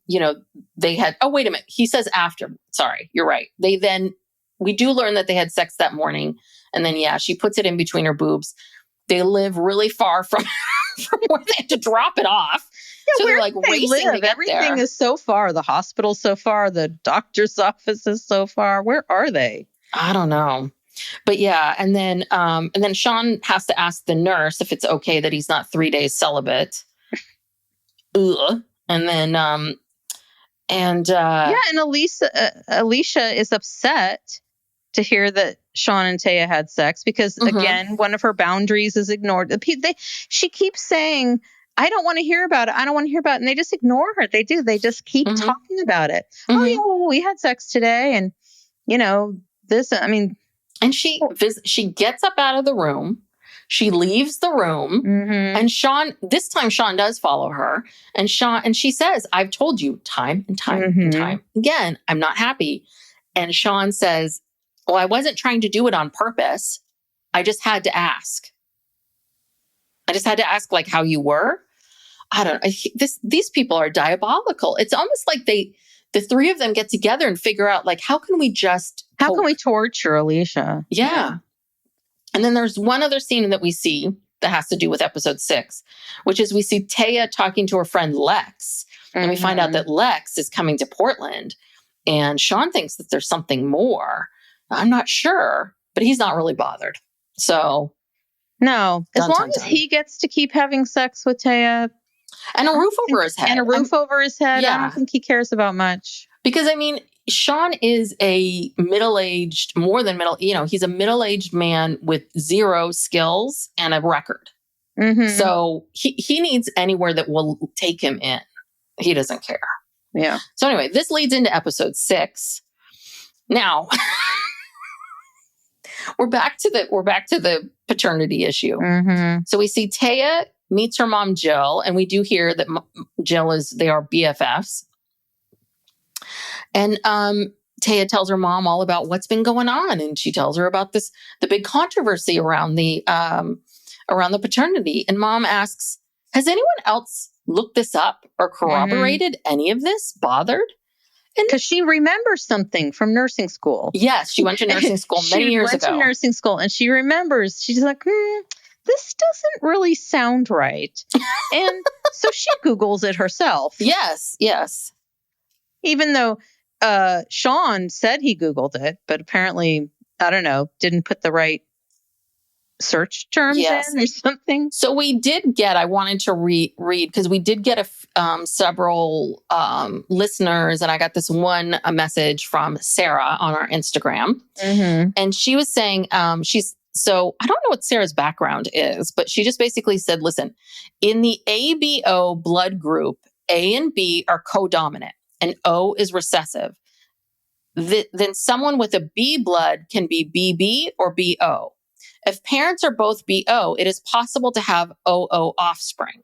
you know, they had, oh, wait a minute. He says after, sorry, you're right. We do learn that they had sex that morning. And then, she puts it in between her boobs. They live really far from where they have to drop it off. So they're like racing to get Everything there. is so far. The hospital's so far. The doctor's office is so far. Where are they? I don't know. But and then Sean has to ask the nurse if it's okay that he's not 3 days celibate. Ugh. And then and Alysia is upset to hear that Sean and Taya had sex because again, one of her boundaries is ignored. She keeps saying, I don't want to hear about it. I don't want to hear about it. And they just ignore her. They do. They just keep talking about it. Oh, yeah, well, we had sex today. And, you know, this, I mean. And she gets up out of the room. She leaves the room. And this time Sean does follow her. And she says, I've told you time and time and time again, I'm not happy. And Sean says, well, I wasn't trying to do it on purpose. I just had to ask. Like how you were. I don't know. These people are diabolical. It's almost like the three of them get together and figure out like, how can we torture Alysia? Yeah. And then there's one other scene that we see that has to do with episode 6, which is we see Taya talking to her friend Lex. And we find out that Lex is coming to Portland and Sean thinks that there's something more. I'm not sure, but he's not really bothered. So no, as long as he gets to keep having sex with Taya. And a roof over his head. I don't think he cares about much. Because, I mean, Sean is a more than middle, he's a middle-aged man with zero skills and a record. So he needs anywhere that will take him in. He doesn't care. Yeah. So anyway, this leads into episode 6. Now, we're back to the paternity issue. So we see Taya meets her mom, Jill, and we do hear that Jill they are BFFs. And Taya tells her mom all about what's been going on, and she tells her about the big controversy around the paternity. And mom asks, "Has anyone else looked this up or corroborated any of this? Bothered?" Because she remembers something from nursing school. Yes, she went to nursing school many years ago. She went to nursing school, and she remembers. She's like, this doesn't really sound right. And so she Googles it herself. Yes. Even though Sean said he Googled it, but apparently, I don't know, didn't put the right search terms in or something. So we did get, I wanted to read, because we did get several listeners, and I got this one message from Sarah on our Instagram. And she was saying, so I don't know what Sarah's background is, but she just basically said, listen, in the ABO blood group, A and B are codominant and O is recessive. Then someone with a B blood can be BB or BO. If parents are both BO, it is possible to have OO offspring.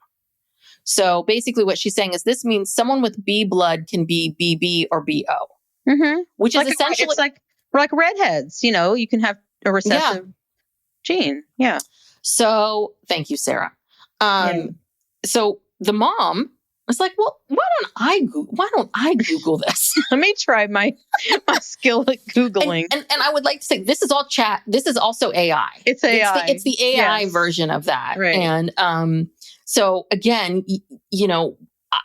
So basically what she's saying is this means someone with B blood can be BB or BO, which is essentially... It's like redheads, you can have a recessive gene. Yeah. So thank you, Sarah. So the mom It's like, well, why don't I Google this? Let me try my skill at Googling. And I would like to say, this is all chat. This is also AI. It's AI. It's the AI version of that. Right. And so again,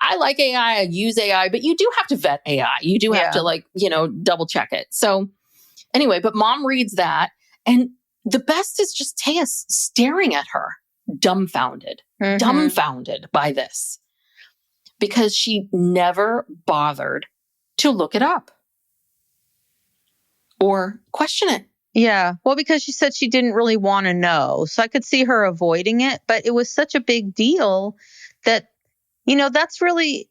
I like AI, I use AI, but you do have to vet AI. You do have to double check it. So anyway, but mom reads that, and the best is just Taya staring at her, dumbfounded by this, because she never bothered to look it up or question it. Yeah. Well, because she said she didn't really want to know. So I could see her avoiding it, but it was such a big deal that, that's really,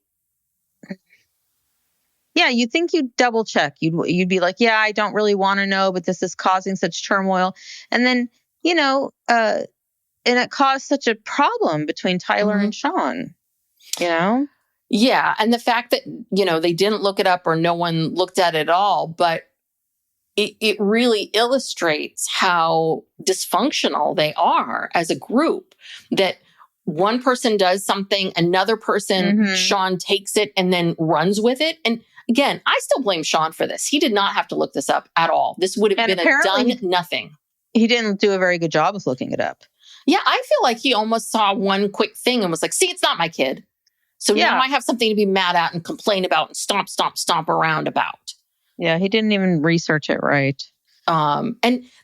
yeah, you think you'd double check. You'd be like, yeah, I don't really want to know, but this is causing such turmoil. And then, and it caused such a problem between Tyler and Sean, Yeah. And the fact that, they didn't look it up or no one looked at it at all, but it really illustrates how dysfunctional they are as a group, that one person does something, another person, Sean, takes it and then runs with it. And again, I still blame Sean for this. He did not have to look this up at all. This would have been a done nothing. He didn't do a very good job of looking it up. Yeah, I feel like he almost saw one quick thing and was like, see, it's not my kid. So now I have something to be mad at and complain about and stomp around about. Yeah, he didn't even research it right. And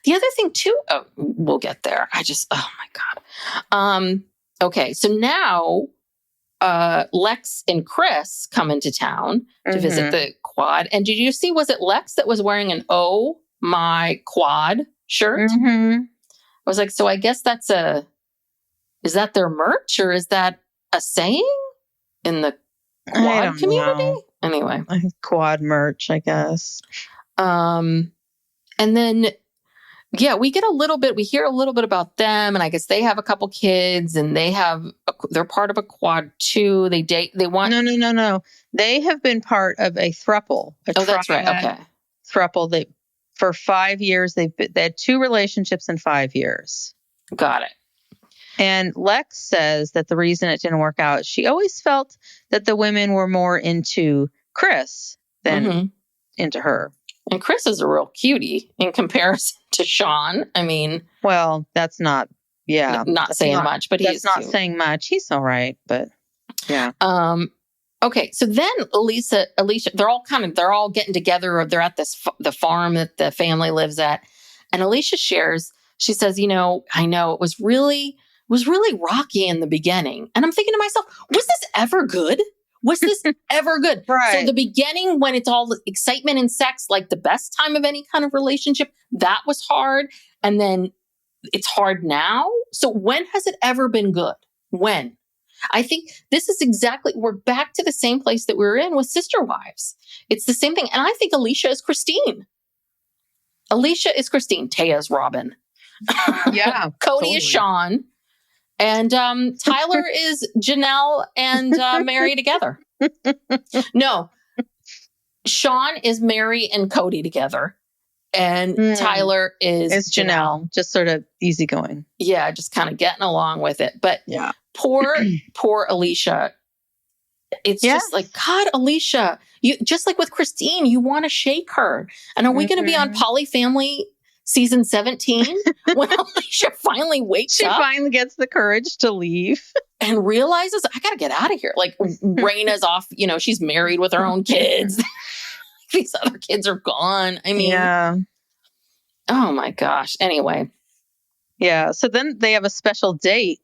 the other thing too, we'll get there. Oh my God. Okay, so now Lex and Chris come into town to visit the quad. And did you see, was it Lex that was wearing an "Oh My Quad" shirt? I was like, so I guess is that their merch, or is that a saying in the quad community? Know. Anyway. Quad merch, I guess. And then, we hear a little bit about them, and I guess they have a couple kids, and they're part of a quad too. They date, they want... No. They have been part of a throuple. That's right. Okay. Throuple. For 5 years, they had 2 relationships in 5 years. Got it. And Lex says that the reason it didn't work out, she always felt that the women were more into Chris than into her. And Chris is a real cutie in comparison to Sean. I mean... Well, that's not... Yeah. Not saying much, but he's not cute. saying much. He's all right, but yeah. Okay, so then Alysia, they're all getting together, or they're at the farm that the family lives at. And Alysia shares, she says, I know it was really rocky in the beginning. And I'm thinking to myself, was this ever good? Was this ever good? Right. So the beginning, when it's all excitement and sex, like the best time of any kind of relationship, that was hard. And then it's hard now. So when has it ever been good? When? I think this is we're back to the same place that we were in with Sister Wives. It's the same thing. And I think Alysia is Christine. Taya is Robin. Yeah. Cody is Sean. And Tyler is Janelle and Mary together. No, Sean is Mary and Cody together. And Tyler is Janelle. Just sort of easygoing. Yeah, just kind of getting along with it. But poor Alysia. It's just like, God, Alysia, you just like with Christine, you want to shake her. And are we going to be on Polyfamily season 17 when Alysia finally wakes up? She finally gets the courage to leave and realizes, I got to get out of here. Like Raina's off, she's married with her own kids. These other kids are gone. I mean, oh my gosh. Anyway. Yeah. So then they have a special date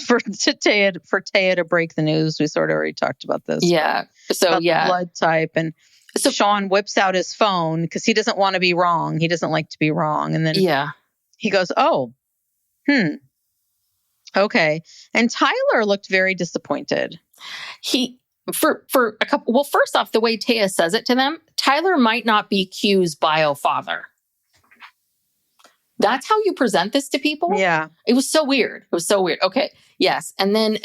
for Taya to break the news. We sort of already talked about this. Yeah. So the blood type. And so Sean whips out his phone because he doesn't want to be wrong. He doesn't like to be wrong. And then he goes, okay. And Tyler looked very disappointed. For a couple, well, first off, the way Taya says it to them, Tyler might not be Q's bio father. That's how you present this to people? Yeah. It was so weird. Okay. Yes. And then,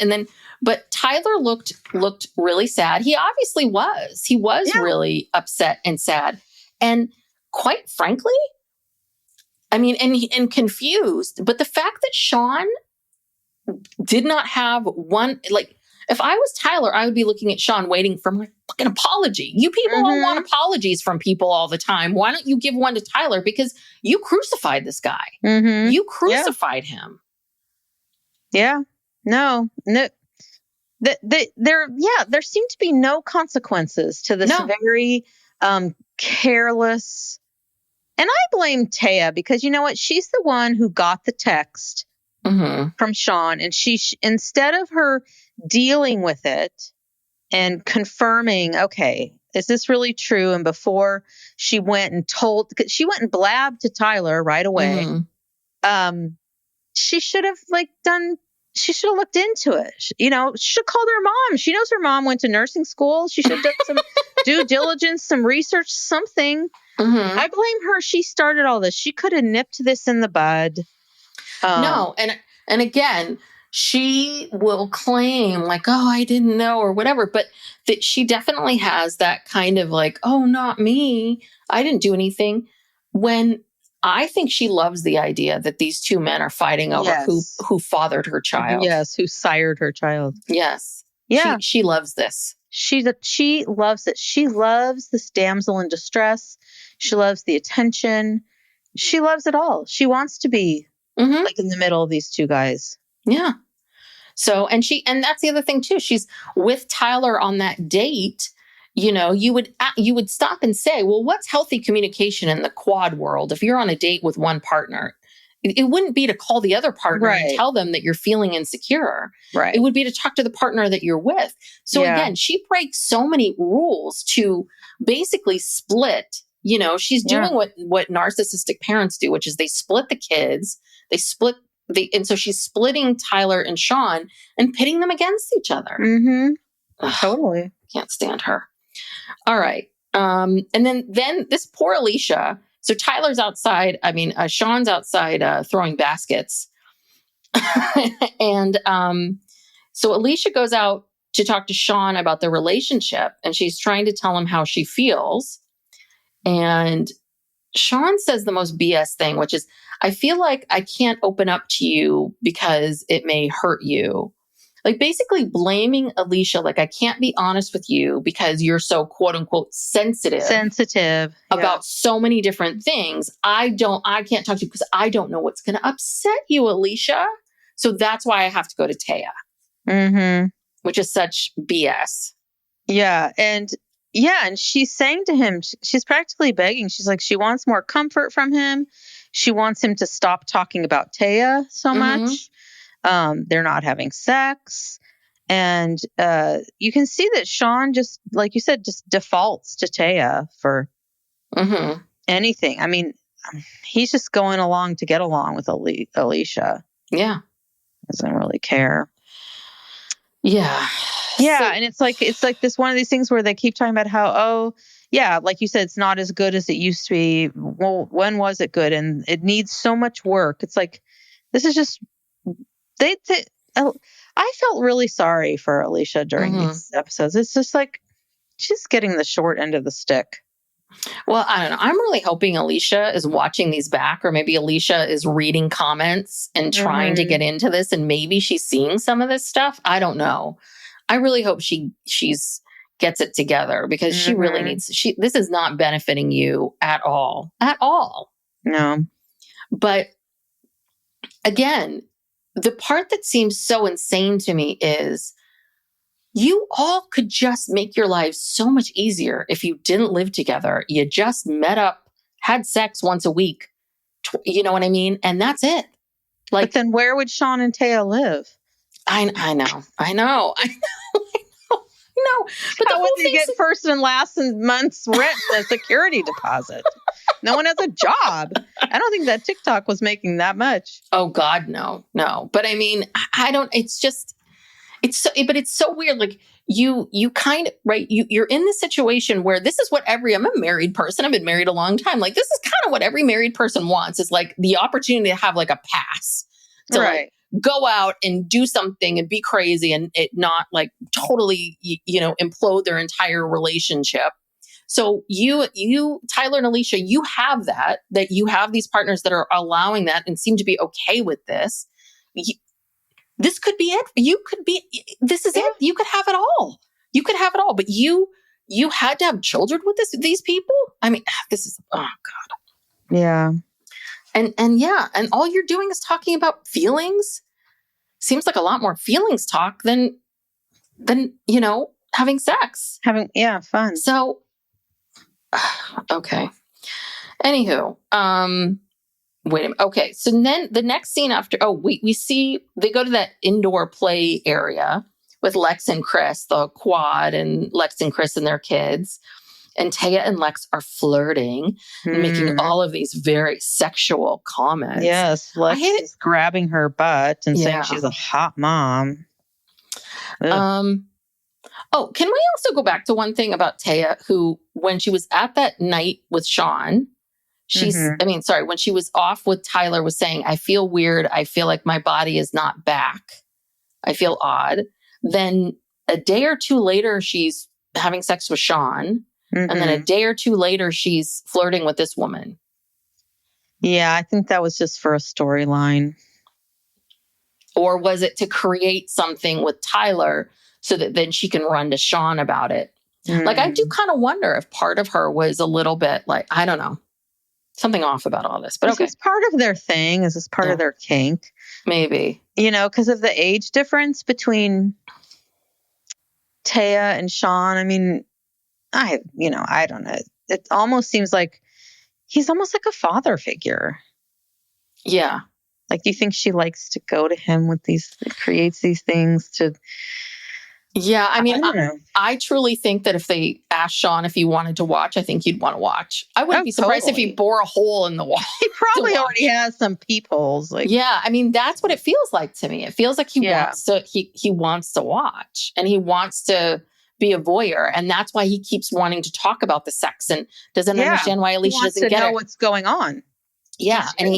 but Tyler looked really sad. He obviously was. He was really upset and sad. And quite frankly, I mean, and confused. But the fact that Sean did not have one, like, If I was Tyler, I would be looking at Sean waiting for my fucking apology. You people all want apologies from people all the time. Why don't you give one to Tyler? Because you crucified this guy. You crucified him. Yeah. No. There seem to be no consequences to this very careless. And I blame Taya because you know what? She's the one who got the text from Sean, and she instead of her dealing with it and confirming, okay, is this really true? And before she went and blabbed to Tyler right away. She should have she should have looked into it. You know, she should have called her mom. She knows her mom went to nursing school. She should have done some due diligence, some research, something. I blame her. She started all this. She could have nipped this in the bud. No. And again, she will claim like, oh, I didn't know or whatever, but that she definitely has that kind of like, oh, not me. I didn't do anything. When I think she loves the idea that these two men are fighting over who fathered her child. Yes, who sired her child. Yes. Yeah. She loves this. She loves it. She loves this damsel in distress. She loves the attention. She loves it all. She wants to be like in the middle of these two guys. Yeah. So, and that's the other thing too. She's with Tyler on that date. You know, you would stop and say, well, what's healthy communication in the quad world? If you're on a date with one partner, it wouldn't be to call the other partner and tell them that you're feeling insecure. Right. It would be to talk to the partner that you're with. So again, she breaks so many rules to basically split. You know, she's doing what narcissistic parents do, which is they split the kids. And so she's splitting Tyler and Sean and pitting them against each other. Totally. Can't stand her. All right. And then this poor Alysia. So Tyler's outside. Sean's outside throwing baskets. And so Alysia goes out to talk to Sean about the relationship, and she's trying to tell him how she feels. And Sean says the most BS thing, which is, I feel like I can't open up to you because it may hurt you. Like basically blaming Alysia, like I can't be honest with you because you're so quote unquote sensitive about so many different things. I can't talk to you because I don't know what's going to upset you, Alysia. So that's why I have to go to Taya, which is such BS. Yeah. And she's saying to him, she's practically begging. She's like, she wants more comfort from him. She wants him to stop talking about Taya so much. They're not having sex. And you can see that Sean just, like you said, just defaults to Taya for anything. I mean, he's just going along to get along with Alysia. Yeah. Doesn't really care. Yeah. Yeah. So, and it's like this one of these things where they keep talking about how, like you said, it's not as good as it used to be. Well, when was it good? And it needs so much work. It's like, this is just, I felt really sorry for Alysia during these episodes. It's just like, she's getting the short end of the stick. Well, I don't know. I'm really hoping Alysia is watching these back, or maybe Alysia is reading comments and trying to get into this, and maybe she's seeing some of this stuff. I don't know. I really hope she's gets it together, because she really needs. This is not benefiting you at all. No. But again, the part that seems so insane to me is, you all could just make your lives so much easier if you didn't live together. You just met up, had sex once a week. You know what I mean? And that's it. Like, but then where would Sean and Taya live? I know. But how would they get first and last month's rent and a security deposit? No one has a job. I don't think that TikTok was making that much. Oh God, no. But I mean, I don't. It's so weird. Like you kind of, right. You're in this situation where this is what I'm a married person. I've been married a long time. Like, this is kind of what every married person wants, is like the opportunity to have like a pass to like go out and do something and be crazy, and it not like totally, implode their entire relationship. So you, Tyler and Alysia, you have that you have these partners that are allowing that and seem to be okay with this. this could be it. This is it. You could have it all. You could have it all, but you had to have children with these people. I mean, this is, oh God. Yeah. And all you're doing is talking about feelings. Seems like a lot more feelings talk than having sex. Fun. So, okay. Anywho, wait a minute. Okay. So then the next scene after, we see they go to that indoor play area with Lex and Chris, the quad, and Lex and Chris and their kids. And Taya and Lex are flirting and making all of these very sexual comments. Yes. Lex is grabbing her butt and saying she's a hot mom. Ugh. Can we also go back to one thing about Taya, who, when she was at that night with Sean, when she was off with Tyler, was saying, I feel weird. I feel like my body is not back. I feel odd. Then a day or two later, she's having sex with Sean. And then a day or two later, she's flirting with this woman. Yeah, I think that was just for a storyline. Or was it to create something with Tyler so that then she can run to Sean about it? Like, I do kind of wonder if part of her was a little bit like, I don't know, something off about all this. But okay. Is this part of their thing? Is this part of their kink? Maybe. Because of the age difference between Taya and Sean. I mean, I don't know. It almost seems like he's almost like a father figure. Yeah. Like, do you think she likes to go to him with creates these things to... Yeah, I mean, I don't know. I truly think that if they asked Sean if he wanted to watch, I think he'd want to watch. I wouldn't be surprised if he bore a hole in the wall. He probably already has some peepholes. Yeah, I mean, that's what it feels like to me. It feels like he wants to. He wants to watch, and he wants to be a voyeur, and that's why he keeps wanting to talk about the sex and doesn't understand why Alysia doesn't get know what's going on. Yeah, and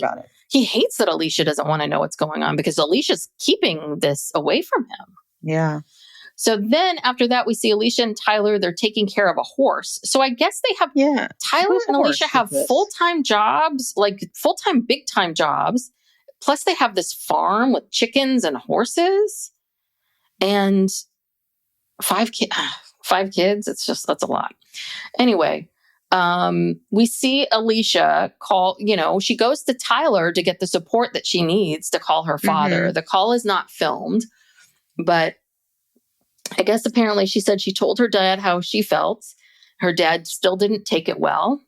he hates that Alysia doesn't want to know what's going on because Alicia's keeping this away from him. Yeah. So then after that, we see Alysia and Tyler, they're taking care of a horse. So I guess they have, Tyler and Alysia have full-time jobs, like full-time, big-time jobs. Plus they have this farm with chickens and horses and 5 kids. That's a lot. Anyway, we see Alysia call, she goes to Tyler to get the support that she needs to call her father. The call is not filmed, but I guess apparently she said she told her dad how she felt. Her dad still didn't take it well.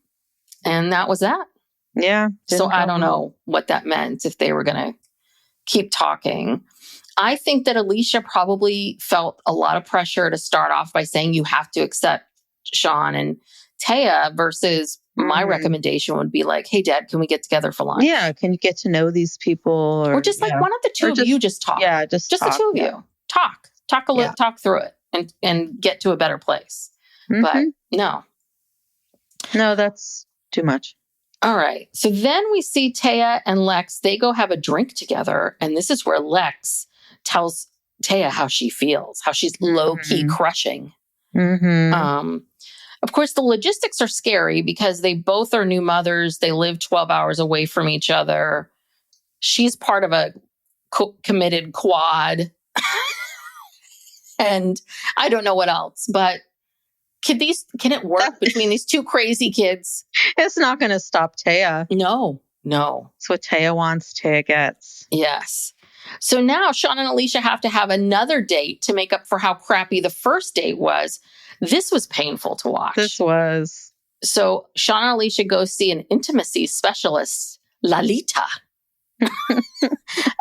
And that was that. Yeah. So I don't know what that meant, if they were going to keep talking. I think that Alysia probably felt a lot of pressure to start off by saying you have to accept Sean and Taya versus my recommendation would be like, hey, Dad, can we get together for lunch? Yeah. Can you get to know these people? Or just like one of the two of you just talk. Yeah. Just talk, the two of you. Talk a little, talk through it and get to a better place. But no, that's too much. All right. So then we see Taya and Lex, they go have a drink together. And this is where Lex tells Taya how she feels, how she's low-key crushing. Of course, the logistics are scary because they both are new mothers. They live 12 hours away from each other. She's part of a committed quad. And I don't know what else, but can it work between these two crazy kids? It's not going to stop Taya. No. It's what Taya wants, Taya gets. Yes. So now Sean and Alysia have to have another date to make up for how crappy the first date was. This was painful to watch. This was. So Sean and Alysia go see an intimacy specialist, Lalita.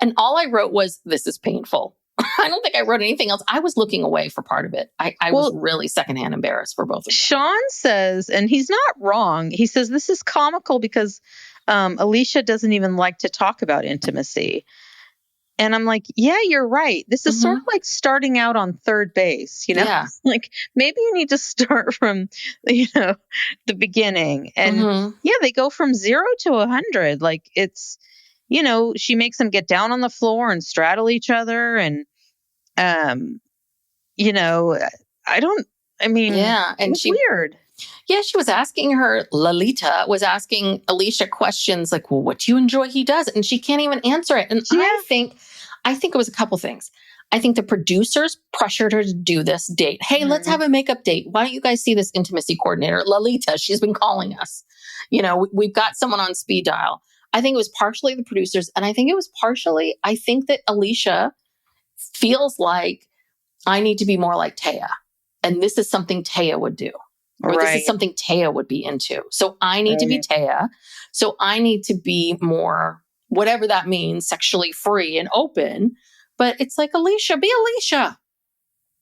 And all I wrote was, this is painful. I don't think I wrote anything else. I was looking away for part of it. I was really secondhand embarrassed for both of them. Sean says, and he's not wrong, he says this is comical because Alysia doesn't even like to talk about intimacy. And I'm like, yeah, you're right. This is sort of like starting out on third base, Yeah. Like maybe you need to start from, the beginning. And they go from 0 to 100. Like it's, she makes them get down on the floor and straddle each other. And, and it's weird. Yeah, she was asking Lalita was asking Alysia questions like, well, what do you enjoy he does? And she can't even answer it. And I think it was a couple things. I think the producers pressured her to do this date. Hey, let's have a makeup date. Why don't you guys see this intimacy coordinator, Lolita? She's been calling us. We've got someone on speed dial. I think it was partially the producers. And I think it was partially, I think that Alysia feels like I need to be more like Taya. And this is something Taya would do. Or this is something Taya would be into. So I need to be Taya. So I need to be more, whatever that means, sexually free and open. But it's like, Alysia, be Alysia.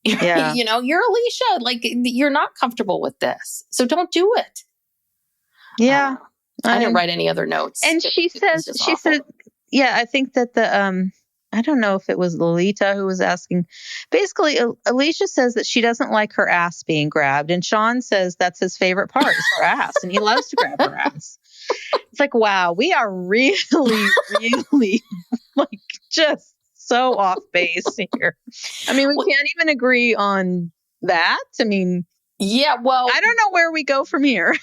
Yeah. You're Alysia. Like, you're not comfortable with this. So don't do it. Yeah. I didn't write any other notes. And she said, yeah, I think that I don't know if it was Lolita who was asking. Basically, Alysia says that she doesn't like her ass being grabbed. And Sean says that's his favorite part is her ass. And he loves to grab her ass. It's like, wow, we are really, really like just so off base here. I mean, we can't even agree on that. I mean, yeah, well, I don't know where we go from here.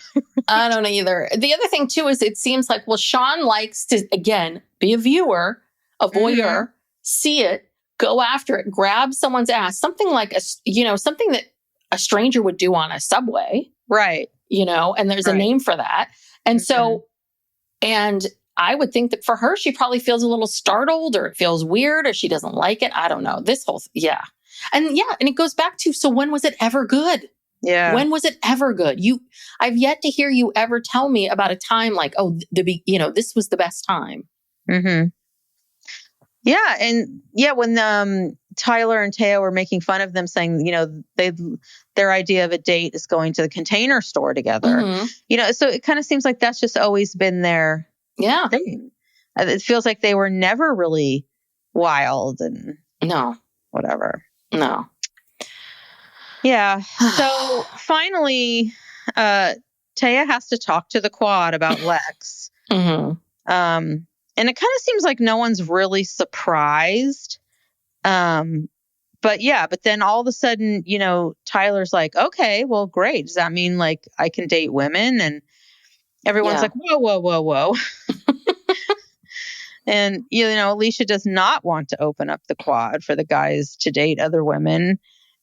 I don't either. The other thing, too, is it seems like, well, Sean likes to, again, be a viewer, a voyeur, see it, go after it, grab someone's ass, something like, something that a stranger would do on a subway. Right. And there's a name for that. And so, and I would think that for her, she probably feels a little startled or it feels weird or she doesn't like it. I don't know. This whole, And it goes back to, so when was it ever good? Yeah. When was it ever good? I've yet to hear you ever tell me about a time like, this was the best time. Mm-hmm. Yeah. And when Tyler and Taya were making fun of them saying, their idea of a date is going to the Container Store together, so it kind of seems like that's just always been their thing. It feels like they were never really wild and whatever. No. Yeah. So finally, Taya has to talk to the quad about Lex. And it kind of seems like no one's really surprised. But then all of a sudden, Tyler's like, okay, well, great. Does that mean like I can date women? And everyone's like, whoa, whoa, whoa, whoa. And, Alysia does not want to open up the quad for the guys to date other women.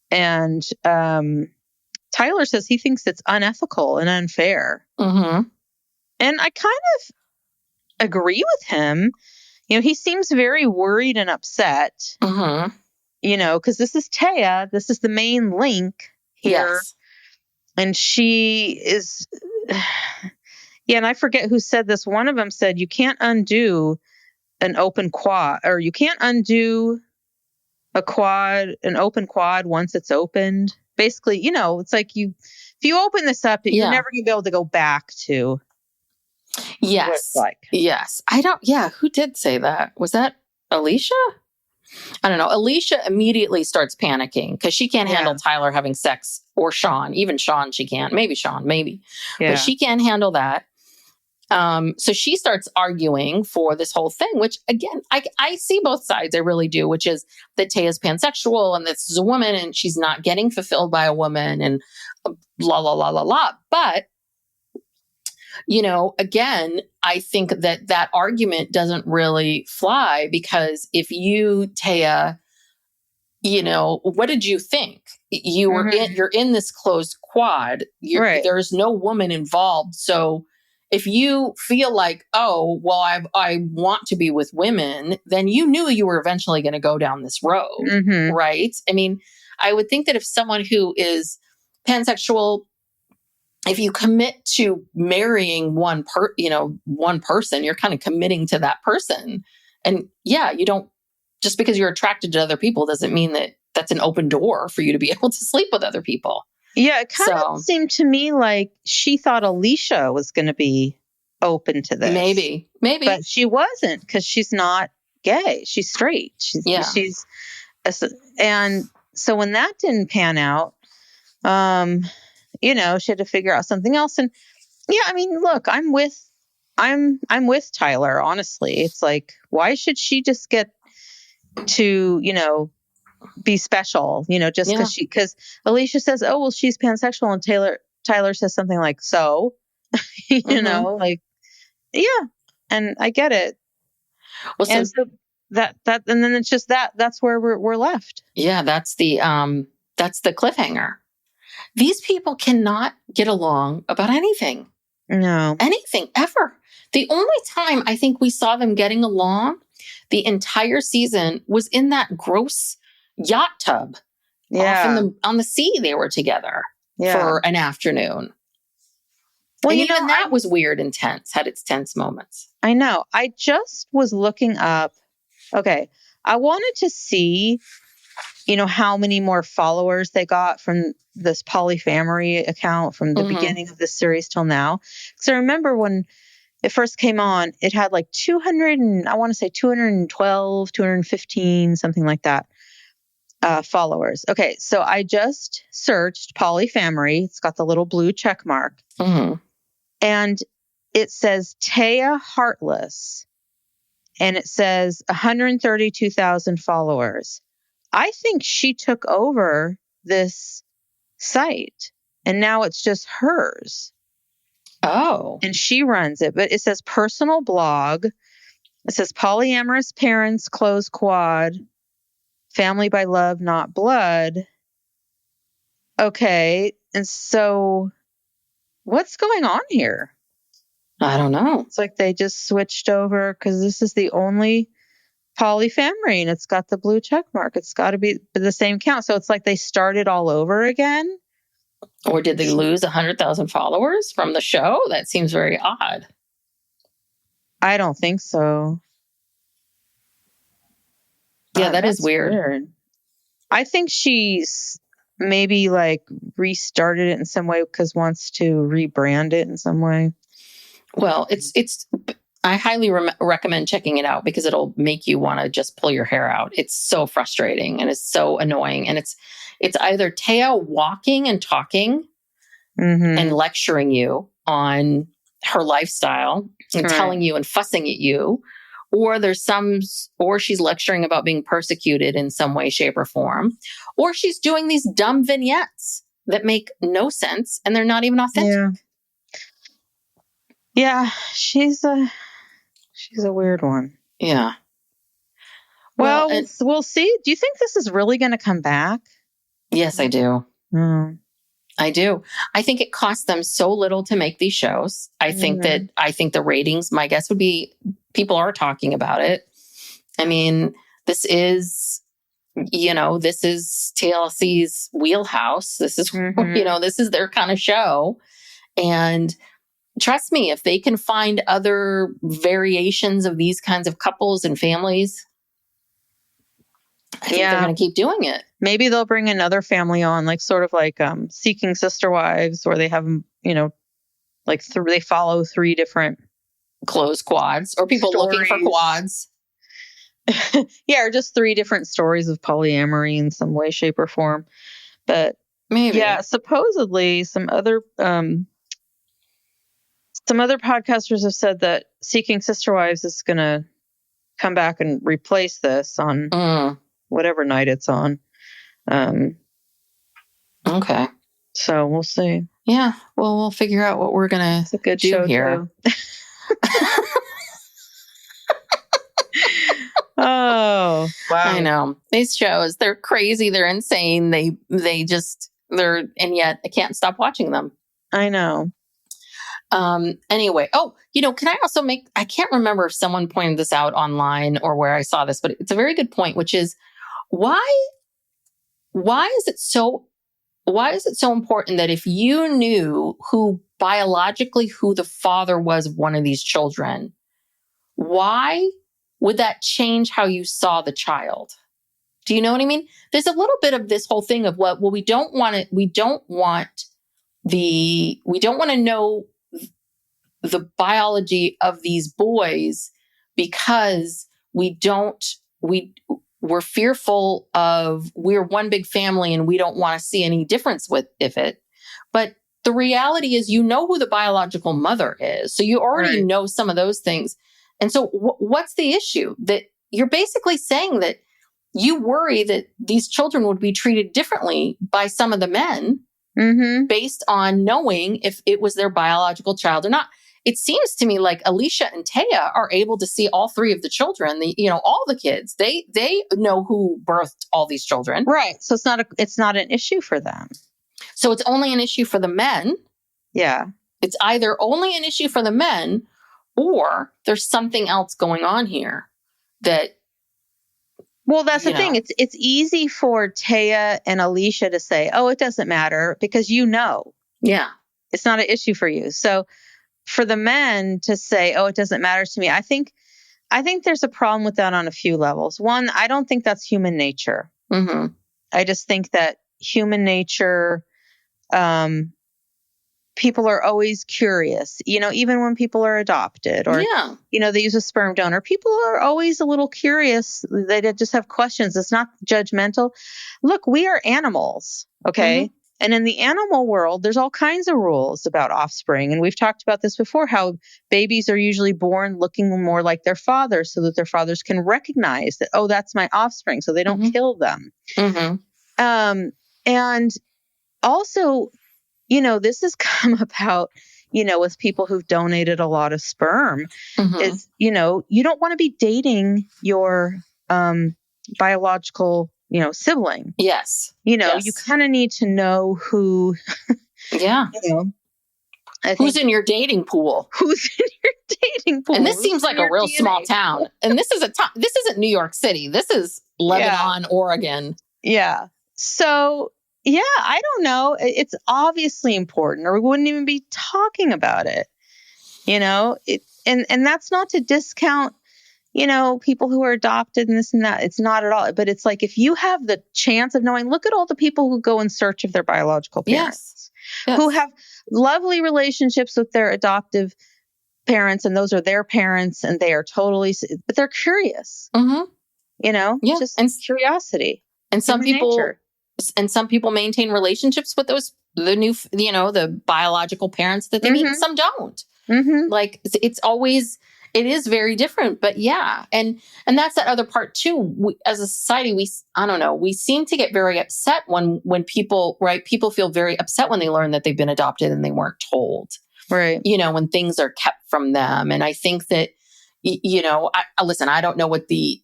And Tyler says he thinks it's unethical and unfair. And I kind of agree with him. He seems very worried and upset, because this is Taya. This is the main link here. Yes. And she is, and I forget who said this. One of them said, you can't undo an open quad, or you can't undo an open quad once it's opened. Basically, it's like if you open this up, you're never going to be able to go back to what it's like. Yes. Who did say that? Was that Alysia? I don't know. Alysia immediately starts panicking because she can't handle Tyler having sex, or Sean. Even Sean, she can't. Maybe Sean, maybe. Yeah. But she can't handle that. So she starts arguing for this whole thing, which again, I see both sides. I really do, which is that Taya's pansexual and this is a woman and she's not getting fulfilled by a woman and la, la, la, la, la. But, again, I think that argument doesn't really fly because if you, Taya, what did you think? You were you're in this closed quad. There's no woman involved. So if you feel like, oh, well, I want to be with women, then you knew you were eventually going to go down this road, right? I mean, I would think that if someone who is pansexual, if you commit to marrying one person, you're kind of committing to that person. And you don't, just because you're attracted to other people doesn't mean that that's an open door for you to be able to sleep with other people. Yeah, it kind of seemed to me like she thought Alysia was going to be open to this. Maybe. But she wasn't because she's not gay. She's straight. And so when that didn't pan out, she had to figure out something else. And I mean, look, I'm with Tyler, honestly. It's like, why should she just get to, be special, just because Alysia says, oh, well, she's pansexual. And Tyler says something like, so, and I get it. Well, and then it's just that's where we're left. Yeah, that's the cliffhanger. These people cannot get along about anything. No. Anything ever. The only time I think we saw them getting along the entire season was in that gross yacht tub off on the sea. They were together for an afternoon. Well, and even that was weird and tense, had its tense moments. I know. I just was looking up. Okay. I wanted to see, how many more followers they got from this Polyfamily account from the beginning of this series till now. Because I remember when it first came on, it had like 212, 215, something like that, followers. Okay. So I just searched Polyfamily. It's got the little blue check mark. And it says Taya Heartless. And it says 132,000 followers. I think she took over this site and now it's just hers. Oh. And she runs it, but it says personal blog. It says polyamorous parents, close quad, family by love, not blood. Okay. And so what's going on here? I don't know. It's like they just switched over because this is the only Polyfamily and it's got the blue check mark. It's got to be the same count. So it's like they started all over again. Or did they lose 100,000 followers from the show? That seems very odd. I don't think so. Yeah, that is weird. I think she's maybe like restarted it in some way because wants to rebrand it in some way. Well, I highly recommend checking it out because it'll make you want to just pull your hair out. It's so frustrating and it's so annoying. And it's either Taya walking and talking and lecturing you on her lifestyle and telling you and fussing at you, or she's lecturing about being persecuted in some way, shape, or form, or she's doing these dumb vignettes that make no sense and they're not even authentic. Yeah, she's a weird one. Yeah. Well, we'll see. Do you think this is really going to come back? Yes, I do. I do. I think it costs them so little to make these shows. I think the ratings, my guess would be people are talking about it. I mean, this is TLC's wheelhouse. This is, this is their kind of show. And trust me, if they can find other variations of these kinds of couples and families, I think they're going to keep doing it. Maybe they'll bring another family on, like sort of like Seeking Sister Wives, where they have them, like they follow 3 different closed quads or people looking for quads. Or just 3 different stories of polyamory in some way, shape, or form. But maybe, supposedly some other podcasters have said that Seeking Sister Wives is going to come back and replace this on whatever night it's on. Okay. So we'll see. Yeah. Well, we'll figure out what we're going to do show here. Oh, wow. I know. These shows, they're crazy. They're insane. And yet I can't stop watching them. I know. Anyway, can I also I can't remember if someone pointed this out online or where I saw this, but it's a very good point, which is why is it so important that if you knew who the father was of one of these children, why would that change how you saw the child? Do you know what I mean? There's a little bit of this whole thing of we don't want to know the biology of these boys because we're fearful of, we're one big family and we don't want to see any difference with it. But the reality is, who the biological mother is. So you already know some of those things. And so what's the issue? That you're basically saying that you worry that these children would be treated differently by some of the men based on knowing if it was their biological child or not. it seems to me like Alysia and Taya are able to see all three of the children, all the kids. They know who birthed all these children. Right. So it's not an issue for them. So it's only an issue for the men. Yeah. It's either only an issue for the men or there's something else going on here that. Well, that's the thing. It's easy for Taya and Alysia to say, oh, it doesn't matter because Yeah. It's not an issue for you. So for the men to say, oh, it doesn't matter to me, I think there's a problem with that on a few levels. One, I don't think that's human nature. Mm-hmm. I just think that human nature, people are always curious, even when people are adopted or, they use a sperm donor. People are always a little curious. They just have questions. It's not judgmental. Look, we are animals. Okay. Mm-hmm. And in the animal world, there's all kinds of rules about offspring. And we've talked about this before, how babies are usually born looking more like their fathers so that their fathers can recognize that, oh, that's my offspring. So they don't kill them. Mm-hmm. And also, this has come about, with people who've donated a lot of sperm is, you don't want to be dating your biological, sibling. Yes. You kind of need to know who. Yeah. Who's in your dating pool? Who's in your dating pool? And this seems like a real small town. And this isn't New York City. This is Lebanon, Oregon. Yeah. So. Yeah, I don't know. It's obviously important, or we wouldn't even be talking about it. And that's not to discount, people who are adopted and this and that. It's not at all. But it's like if you have the chance of knowing, look at all the people who go in search of their biological parents, who have lovely relationships with their adoptive parents, and those are their parents, and they are totally, but they're curious. Just curiosity. And some people maintain relationships with the biological parents that they meet, and some don't. Mm-hmm. Like it is very different, but yeah. And that's that other part too. As a society, we seem to get very upset when people feel very upset when they learn that they've been adopted and they weren't told, right? When things are kept from them. And I think that, listen, I don't know what the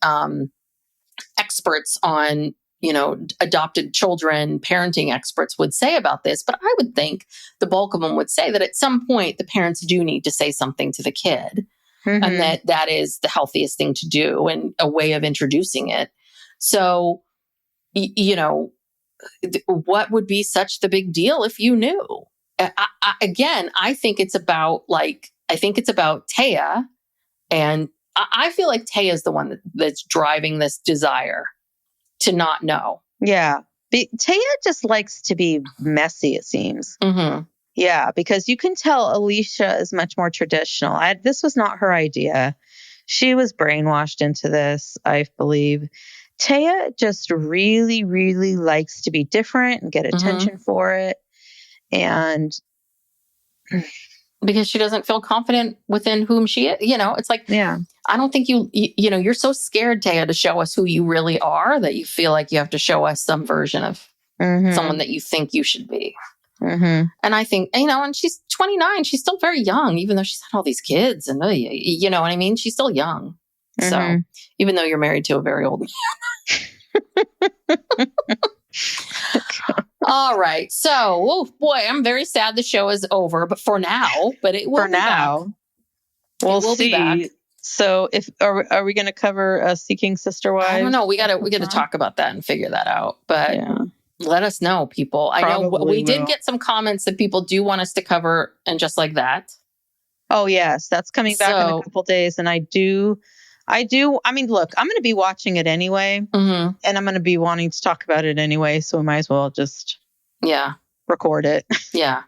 experts on, adopted children, parenting experts would say about this, but I would think the bulk of them would say that at some point the parents do need to say something to the kid, and that is the healthiest thing to do and a way of introducing it. So, what would be such the big deal if you knew? I think it's about Taya, and I feel like Taya is the one that's driving this desire to not know. Yeah. Taya just likes to be messy, it seems. Mm-hmm. Yeah, because you can tell Alysia is much more traditional. This was not her idea. She was brainwashed into this, I believe. Taya just really, really likes to be different and get attention for it. And because she doesn't feel confident within whom she is. It's like, I don't think you're so scared, Taya, to show us who you really are that you feel like you have to show us some version of someone that you think you should be. Mm-hmm. And I think, and she's 29, she's still very young, even though she's had all these kids and, you know what I mean? She's still young. So even though you're married to a very old man. All right. So, oh boy, I'm very sad the show is over, but for now, it will be back. We'll see. So are we going to cover Seeking Sister Wives? I don't know. We got to talk about that and figure that out, but let us know, people. Probably I know we did get some comments that people do want us to cover and just like that. Oh yes. That's coming back in a couple days. And I do. I mean, look, I'm going to be watching it anyway, and I'm going to be wanting to talk about it anyway. So we might as well just record it. Yeah.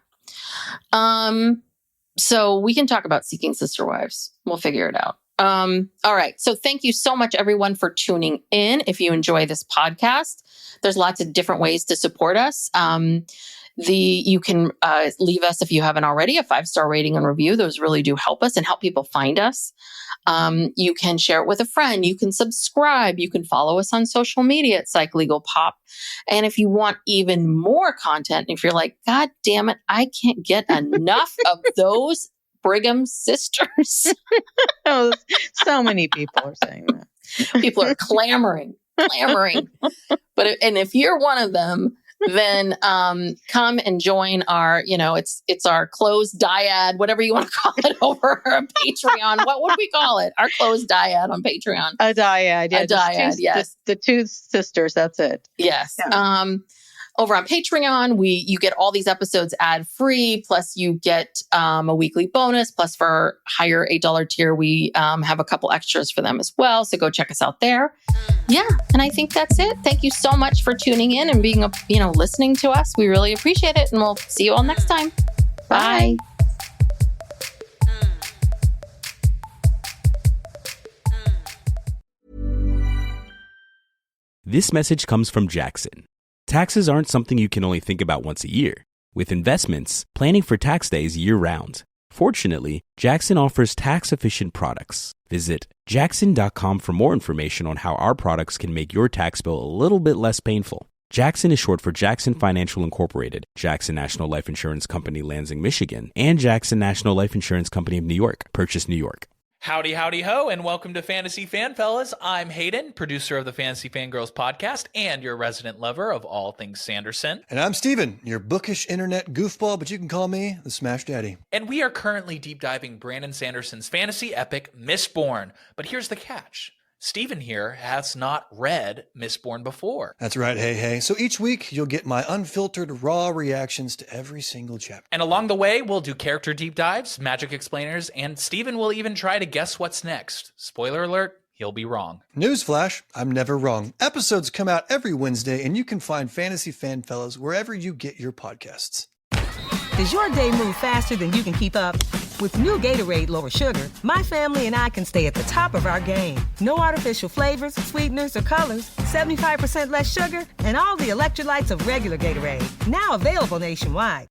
So we can talk about Seeking Sister Wives. We'll figure it out. All right. So thank you so much, everyone, for tuning in. If you enjoy this podcast, there's lots of different ways to support us. You can leave us, if you haven't already, a 5-star rating and review. Those really do help us and help people find us. You can share it with a friend. You can subscribe. You can follow us on social media at Psych Legal Pop. And if you want even more content, if you're like, God damn it, I can't get enough of those Brigham sisters. Oh, so many people are saying that. People are clamoring. But if you're one of them, then come and join our, it's our closed dyad, whatever you want to call it, over Patreon. What would we call it? Our closed dyad on Patreon. A dyad. Yeah, a dyad, yes. The two sisters, that's it. Yes. Yeah. Over on Patreon, you get all these episodes ad-free, plus you get a weekly bonus, plus for our higher $8 tier, we have a couple extras for them as well. So go check us out there. Yeah, and I think that's it. Thank you so much for tuning in and being, listening to us. We really appreciate it, and we'll see you all next time. Bye. This message comes from Jackson. Taxes aren't something you can only think about once a year. With investments, planning for tax day is year-round. Fortunately, Jackson offers tax-efficient products. Visit jackson.com for more information on how our products can make your tax bill a little bit less painful. Jackson is short for Jackson Financial Incorporated, Jackson National Life Insurance Company, Lansing, Michigan, and Jackson National Life Insurance Company of New York, Purchase, New York. Howdy, howdy, ho, and welcome to Fantasy Fan Fellas. I'm Hayden, producer of the Fantasy Fangirls podcast and your resident lover of all things Sanderson. And I'm Steven, your bookish internet goofball, but you can call me the Smash Daddy. And we are currently deep diving Brandon Sanderson's fantasy epic, Mistborn. But here's the catch. Steven here has not read Mistborn before. That's right, hey. So each week, you'll get my unfiltered, raw reactions to every single chapter. And along the way, we'll do character deep dives, magic explainers, and Steven will even try to guess what's next. Spoiler alert, he'll be wrong. Newsflash, I'm never wrong. Episodes come out every Wednesday, and you can find Fantasy Fan Fellas wherever you get your podcasts. Does your day move faster than you can keep up? With new Gatorade Lower Sugar, my family and I can stay at the top of our game. No artificial flavors, sweeteners, or colors. 75% less sugar, and all the electrolytes of regular Gatorade. Now available nationwide.